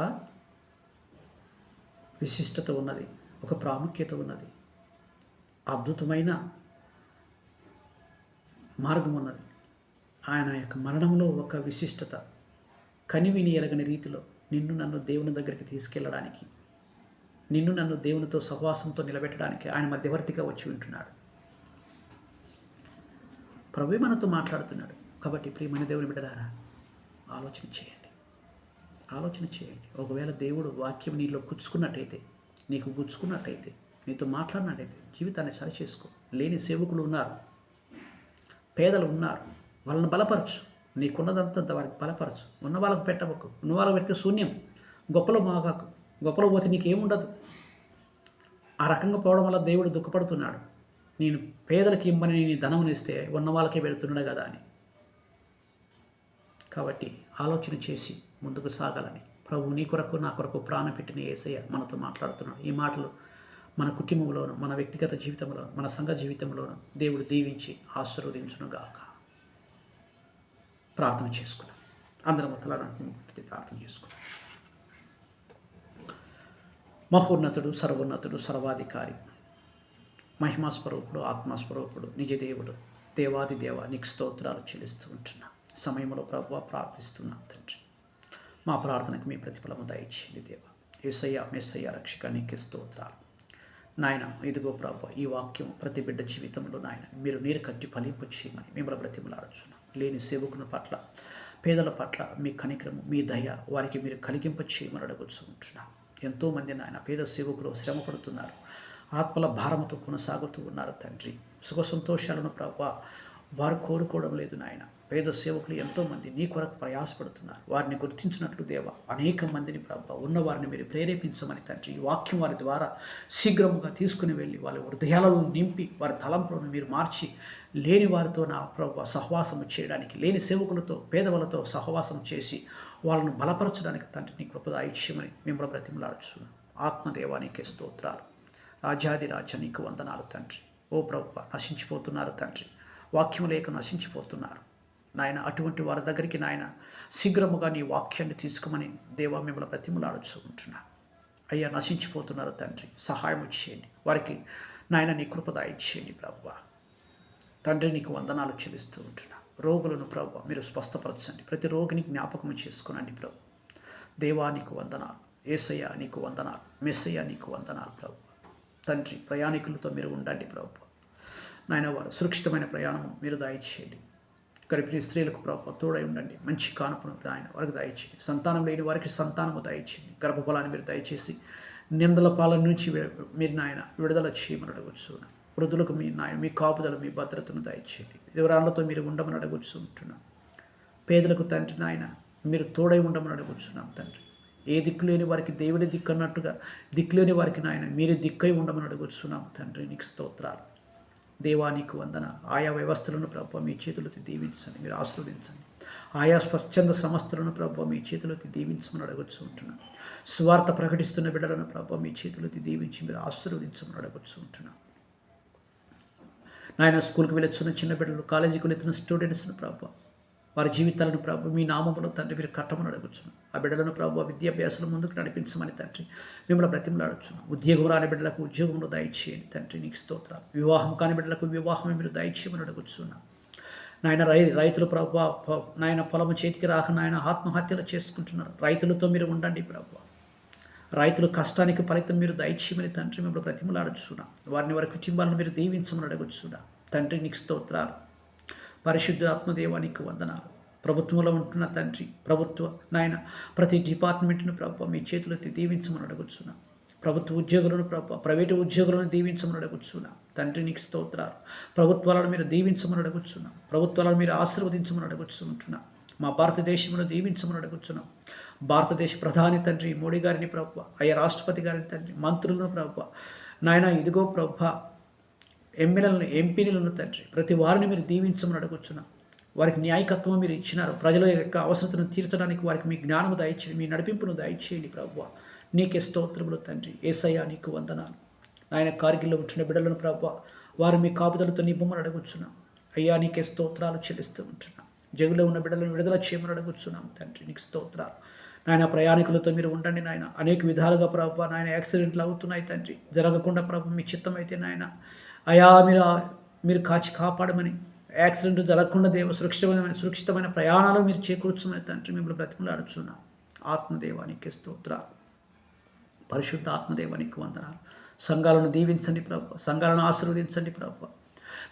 విశిష్టత ఉన్నది, ఒక ప్రాముఖ్యత ఉన్నది, అద్భుతమైన మార్గం ఉన్నది. ఆయన యొక్క మరణంలో ఒక విశిష్టత, కనివిని ఎరగని రీతిలో నిన్ను నన్ను దేవుని దగ్గరికి తీసుకెళ్ళడానికి, నిన్ను నన్ను దేవునితో సహవాసంతో నిలబెట్టడానికి ఆయన మధ్యవర్తిగా వచ్చి ఉంటున్నాడు. ప్రభువే మనతో మాట్లాడుతున్నాడు. కాబట్టి ప్రియమైన దేవుని బిడ్డలారా, ఆలోచన చేయండి. ఒకవేళ దేవుడు వాక్యం నీలో నీకు గుచ్చుకున్నట్టయితే, నీతో మాట్లాడినట్టయితే జీవితాన్ని సరిచేసుకో. లేని సేవకులు ఉన్నారు, పేదలు ఉన్నారు, వాళ్ళని బలపరచు. నీకున్నదంతా వారికి బలపరచు. ఉన్న వాళ్ళకు పెట్టవకు. ఉన్న వాళ్ళకు పెడితే శూన్యం. గొప్పలో మాగాకు. గొప్పలో పోతే నీకేముండదు. ఆ రకంగా పోవడం వల్ల దేవుడు దుఃఖపడుతున్నాడు. నేను పేదలకి ఇమ్మని నీ ధనం ఇస్తే ఉన్న వాళ్ళకే పెడుతున్నాడు కదా అని. కాబట్టి ఆలోచన చేసి ముందుకు సాగాలని ప్రభు నీ కొరకు నా కొరకు ప్రాణం పెట్టిన యేసయ్య మనతో మాట్లాడుతున్నాడు. ఈ మాటలు మన కుటుంబంలోను, మన వ్యక్తిగత జీవితంలోను, మన సంఘ జీవితంలోను దేవుడు దీవించి ఆశీర్వదించునుగాక. ప్రార్థన చేసుకున్నాం. అందరం ప్రార్థన చేసుకున్నాం. మహోన్నతుడు, సర్వోన్నతుడు, సర్వాధికారి, మహిమాస్వరూపుడు, ఆత్మస్వరూపుడు, నిజదేవుడు, దేవాది దేవ, నీకు స్తోత్రాలు చెల్లిస్తూ ఉంటున్నా. సమయంలో ప్రభువా ప్రార్థిస్తున్నా తండ్రి. మా ప్రార్థనకు మీ ప్రతిఫలము దయచేయండి దేవ. యేసయ్య మెస్సయ్య రక్షక నీకే స్తోత్రాలు. నాయన ఇదిగో ప్రభువా, ఈ వాక్యం ప్రతి బిడ్డ జీవితంలో నాయన మీరు నీరు కట్టి ఫలింపు చేయమని మిమ్మల్ని బ్రతిమలాడుచున్నాం. లేని సేవకుల పట్ల, పేదల పట్ల మీ కనికరము, మీ దయ వారికి మీరు కలిగింప చేయమని అడుగుతుంటున్నాం. ఎంతోమంది నాయన పేద సేవకులు శ్రమ పడుతున్నారు, ఆత్మల భారముతో కొనసాగుతూ ఉన్నారు తండ్రి. సుఖ సంతోషాలను ప్రభువా వారు కోరుకోవడం లేదు నాయన. పేద సేవకులు ఎంతోమంది నీ కొరకు ప్రయాసపడుతున్నారు. వారిని గుర్తించినట్లు దేవ అనేక మందిని ప్రభువా ఉన్నవారిని మీరు ప్రేరేపించమని తండ్రి. ఈ వాక్యం వారి ద్వారా శీఘ్రముగా తీసుకుని వెళ్ళి వాళ్ళ హృదయాలను నింపి వారి తలంపులను మీరు మార్చి లేని వారితో నా ప్రభువా సహవాసము చేయడానికి, లేని సేవకులతో పేదవాళ్ళతో సహవాసం చేసి వాళ్ళను బలపరచడానికి తండ్రి నీ కృప దయచేయమని మిమ్మల్ని బ్రతిమలాడుచున్నాం. ఆత్మదేవానికే స్తోత్రాలు. రాజాది రాజా నీకు వందనాలు తండ్రి. ఓ ప్రభువా నశించిపోతున్నారు తండ్రి, వాక్యం లేక నశించిపోతున్నారు నాయన. అటువంటి వారి దగ్గరికి నాయన శీఘ్రముగా నీ వాక్యాన్ని తీసుకోమని దేవా మిమ్మల్ని బ్రతిమలాడుచూ ఉంటున్నా. అయ్యా నశించిపోతున్నారు తండ్రి, సహాయం చేయండి వారికి నాయన, నీ కృప దయచేయండి ప్రభువా. తండ్రి నీకు వందనాలు చెల్లిస్తూ ఉంటున్నా. రోగులను ప్రభువా మీరు స్వస్థపరచండి, ప్రతి రోగిని జ్ఞాపకం చేసుకునండి ప్రభు. దేవా నీకు వందనాలు, యేసయ్య నీకు వందనాలు, మెస్సయ్య నీకు వందనాలు ప్రభు. తండ్రి ప్రయాణికులతో మీరు ఉండండి ప్రభు నాయన, వారు సురక్షితమైన ప్రయాణం మీరు దయచేయండి. గర్భిణీ స్త్రీలకు ప్రభు తోడై ఉండండి, మంచి కానుపును ఆయన వారికి దయచేయండి. సంతానం లేని వారికి సంతానము దయచేయండి, గర్భఫలాన్ని మీరు దయచేసి నిందల పాలన నుంచి మీరు నాయన విడుదల చేయమని అడగొచ్చు. వృద్ధులకు మీ నాయన మీ కాపుదల మీ భద్రతను దయచేయండి, వివరాలతో మీరు ఉండమని అడగొచ్చు ఉంటున్నాం. పేదలకు తండ్రి నాయన మీరు తోడై ఉండమని అడగొచ్చున్నాం తండ్రి. ఏ దిక్కు లేని వారికి దేవుడి దిక్కు అన్నట్టుగా దిక్కులేని వారికి నాయన మీరే దిక్కై ఉండమని అడుగుతున్నాం తండ్రి. నీకు స్తోత్రాలు దేవా, నీకు వందన. ఆయా వ్యవస్థలను ప్రభావ మీ చేతులతో దీవించండి, మీరు ఆశీర్వదించండి. ఆయా స్వచ్ఛంద సంస్థలను ప్రభావ మీ చేతులతో దీవించమని అడగొచ్చు ఉంటున్నాం. స్వార్థ ప్రకటిస్తున్న బిడ్డలను ప్రభావ మీ చేతులతో దీవించి మీరు ఆశీర్వదించమని అడగొచ్చు ఉంటున్నాం నాయన. స్కూల్కి వెళ్ళొచ్చున్న చిన్న బిడ్డలు, కాలేజీకి వెళుతున్న స్టూడెంట్స్ను ప్రభావ వారి జీవితాలను ప్రభు మీ నామములో తండ్రి మీరు కట్టమని అడగొచ్చున్నాం. ఆ బిడ్డలను ప్రభు విద్యాభ్యాసాలు ముందుకు నడిపించమని తండ్రి మిమ్మల్ని బ్రతిమలాడుచున్నాం. ఉద్యోగం రాని బిడ్డలకు ఉద్యోగంలో దయచేయండి తండ్రి. నీకు స్తోత్రాలు. వివాహం కాని బిడ్డలకు వివాహం మీరు దయచేయమని అడగొచ్చున్నాం నాయన. రైతులు ప్రభు నాయన పొలము చేతికి రాక నాయన ఆత్మహత్యలు చేసుకుంటున్నారు. రైతులతో మీరు ఉండండి ప్రభు. రైతుల కష్టానికి ఫలితం మీరు దయచేయమని తండ్రి మిమ్మల్ని బ్రతిమలాడుచున్నాం. వారిని వారి కుటుంబాలను మీరు దీవించమని అడగొచ్చున్నాం తండ్రి. నీకు స్తోత్రాలు. పరిశుద్ధ ఆత్మదేవానికి వందనాలు. ప్రభుత్వంలో ఉంటున్న తండ్రి, ప్రభుత్వ నాయన ప్రతి డిపార్ట్మెంట్ను ప్రభావ మీ చేతులెత్తి దీవించమని అడగొచ్చున్నాం. ప్రభుత్వ ఉద్యోగులను ప్రభావ ప్రైవేటు ఉద్యోగులను దీవించమని అడగొచ్చున్నాం తండ్రి. నీకు స్తోత్రాలు. ప్రభుత్వాలను మీరు దీవించమని అడగొచ్చున్నాం. ప్రభుత్వాలను మీరు ఆశీర్వదించమని అడగొచ్చుంటున్నాం. మా భారతదేశంలో దీవించమని అడగొచ్చున్నాం. భారతదేశ ప్రధాని తండ్రి మోడీ గారిని ప్రభావ, అయ్యా రాష్ట్రపతి గారిని తండ్రి, మంత్రులను ప్రభావ నాయన, ఇదిగో ప్రభా ఎమ్మెల్యేలను ఎంపీలను తండ్రి ప్రతి వారిని మీరు దీవించమని అడగొచ్చున్నాం. వారికి న్యాయకత్వం మీరు ఇచ్చినారు. ప్రజల యొక్క అవసరతను తీర్చడానికి వారికి మీ జ్ఞానము దయచేయండి, మీ నడిపింపును దయచేయండి ప్రభువా. నీకే స్తోత్రములు తండ్రి. యేసయ్య నీకు వందనాలు. ఆయన కార్గిల్లో ఉంటున్న బిడ్డలను ప్రభువా వారు మీ కాపుదలతో నింపమని అడగొచ్చున్నాం. అయ్యా నీకే స్తోత్రాలు చెల్లిస్తూ ఉంటున్నాం. జగులో ఉన్న బిడ్డలను విడుదల చేయమని అడగొచ్చున్నాం తండ్రి. నీకు స్తోత్రాలు. నాయన ప్రయాణికులతో మీరు ఉండండి నాయన. అనేక విధాలుగా ప్రభావ నాయన యాక్సిడెంట్లు అవుతున్నాయి తండ్రి. జరగకుండా ప్రభు మీ చిత్తం అయితే నాయన అయా మీరు కాచి కాపాడమని, యాక్సిడెంట్ జరగకుండా సురక్షితమైన ప్రయాణాలు మీరు చేకూర్చమని తండ్రి మిమ్మల్ని బ్రతిమలాడుచున్నాం. ఆత్మదేవానికి స్తోత్రాలు. పరిశుద్ధ ఆత్మదేవానికి వందనాలు. సంఘాలను దీవించండి ప్రభు, సంఘాలను ఆశీర్వదించండి ప్రభు.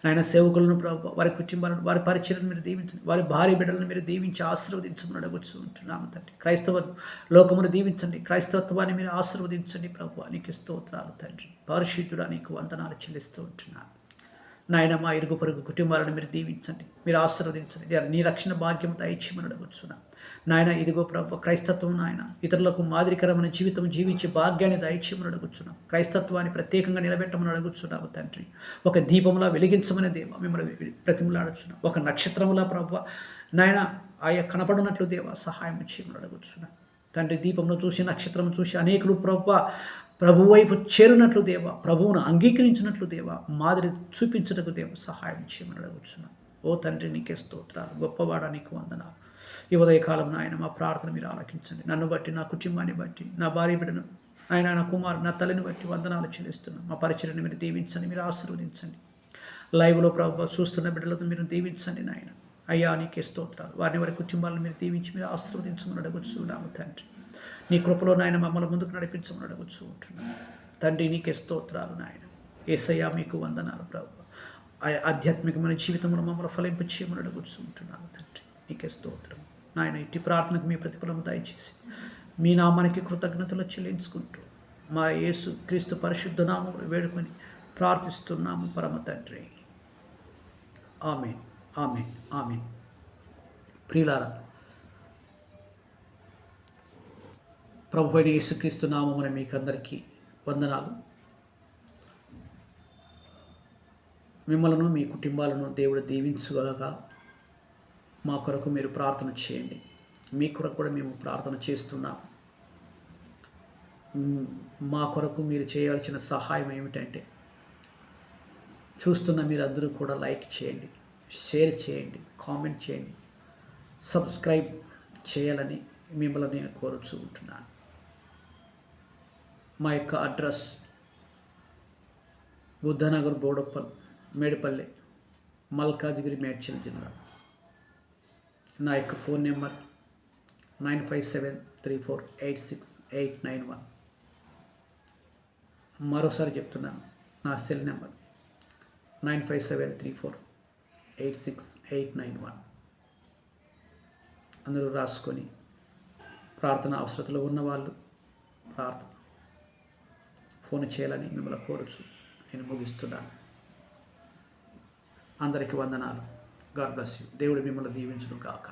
నాయన సేవకులను ప్రభు వారి కుటుంబాలను వారి పరిచయను మీరు దీవించండి. వారి భార్య బిడ్డలను మీరు దీవించి ఆశీర్వదించమని అడగొచ్చు ఉంటున్నాము తండ్రి. క్రైస్తవ లోకమును దీవించండి, క్రైస్తవత్వాన్ని మీరు ఆశీర్వదించండి ప్రభు. నీకు స్తోత్రాలు తండ్రి. పరిశుద్ధుడా నీకు వందనాలు చెల్లిస్తూ ఉంటున్నాను నాయన. మా ఇరుగు పొరుగు కుటుంబాలను మీరు దీవించండి, మీరు ఆశీర్వదించండి. నీ రక్షణ భాగ్యం దయచేయమని అడగొచ్చున్నా నాయన. ఇదిగో ప్రభు క్రైస్తత్వం నాయన నాయకులకు మాదిరికరమైన జీవితం జీవించే భాగ్యాన్ని దయచేయమని అడుగుచున్నాం. క్రైస్తత్వాన్ని ప్రత్యేకంగా నిలబెట్టమని అడుగుచున్నాము తండ్రి. ఒక దీపంలా వెలిగించమని దేవా మిమ్మల్ని ప్రతిమలాడుచున్నాం. ఒక నక్షత్రములా ప్రభు నాయన ఆయా కనపడినట్లు దేవా సహాయం చేయమని అడుగుచున్నాం తండ్రి. దీపంలో చూసి నక్షత్రం చూసి అనేకులు ప్రభు వైపు చేరినట్లు దేవా, ప్రభువును అంగీకరించినట్లు దేవా మాదిరి చూపించటకు దేవ సహాయం చేయమని అడుగుచున్నాం. ఓ తండ్రి నీకే స్తోత్రాలు. గొప్పవాడా నీకు వందనాలు. ఈ ఉదయకాలం నాయన మా ప్రార్థన మీరు ఆలకించండి. నన్ను బట్టి, నా కుటుంబాన్ని బట్టి, నా భార్య బిడ్డను ఆయన, నా కుమారు, నా తల్లిని బట్టి వందనాలు చెల్లిస్తున్నాం. మా పరిచయను మీరు దీవించండి, మీరు ఆశీర్వదించండి. లైవ్లో ప్రభు చూస్తున్న బిడ్డలతో మీరు దీవించండి నాయన. అయ్యా నీకే స్తోత్రాలు. వారి కుటుంబాలను మీరు దీవించి మీరు ఆశీర్వదించమని అడగొచ్చున్నాము తండ్రి. నీ కృపలో నాయన మమ్మల్ని ముందుకు నడిపించమని అడగొచ్చు ఉంటున్నాను తండ్రి. నీకే స్తోత్రాలు నాయన. యేసయ్యా మీకు వందనాలు ప్రభు. ఆధ్యాత్మికమైన జీవితంలో మమ్మల్ని ఫలింపు చేయమని అడగొచ్చు ఉంటున్నాను తండ్రి. నీకే స్తోత్రం నాయన. ఇట్టి ప్రార్థనకు మీ ప్రతిఫలం దయచేసి మీ నామానికి కృతజ్ఞతలు చెల్లించుకుంటూ మా యేసు క్రీస్తు పరిశుద్ధ నామములు వేడుకొని ప్రార్థిస్తున్నాము పరమ తండ్రి. ఆమేన్, ఆమేన్, ఆమేన్. ప్రియులారా, ప్రభు అయిన యేసుక్రీస్తు నామమున మీకందరికీ వందనాలు. మిమ్మలను మీ కుటుంబాలను దేవుడు దీవించుగాక. మా కొరకు మీరు ప్రార్థన చేయండి. మీ కొరకు కూడా మేము ప్రార్థన చేస్తున్నాం. మా కొరకు మీరు చేయాల్సిన సహాయం ఏమిటంటే చూస్తున్న మీరందరూ కూడా లైక్ చేయండి, షేర్ చేయండి, కామెంట్ చేయండి, సబ్స్క్రైబ్ చేయాలని మిమ్మల్ని నేను కోరుచూ ఉంటున్నాను. మా యొక్క అడ్రస్ బుద్ధనగర్, బోడప్పల్, మేడిపల్లి, మల్కాజ్గిరి, మేడ్చల్ జిల్లా. నా యొక్క ఫోన్ నెంబర్ 9573486891. మరోసారి చెప్తున్నాను, నా సెల్ నెంబర్ 9573486891. అందరూ రాసుకొని ప్రార్థన అవసరతలో ఉన్నవాళ్ళు ఫోన్ చేయాలని మిమ్మల్ని కోరుచు నేను ముగిస్తున్నాను. అందరికీ వందనాలు. God bless you. దేవుడు మిమ్మల్ని దీవించును గాక.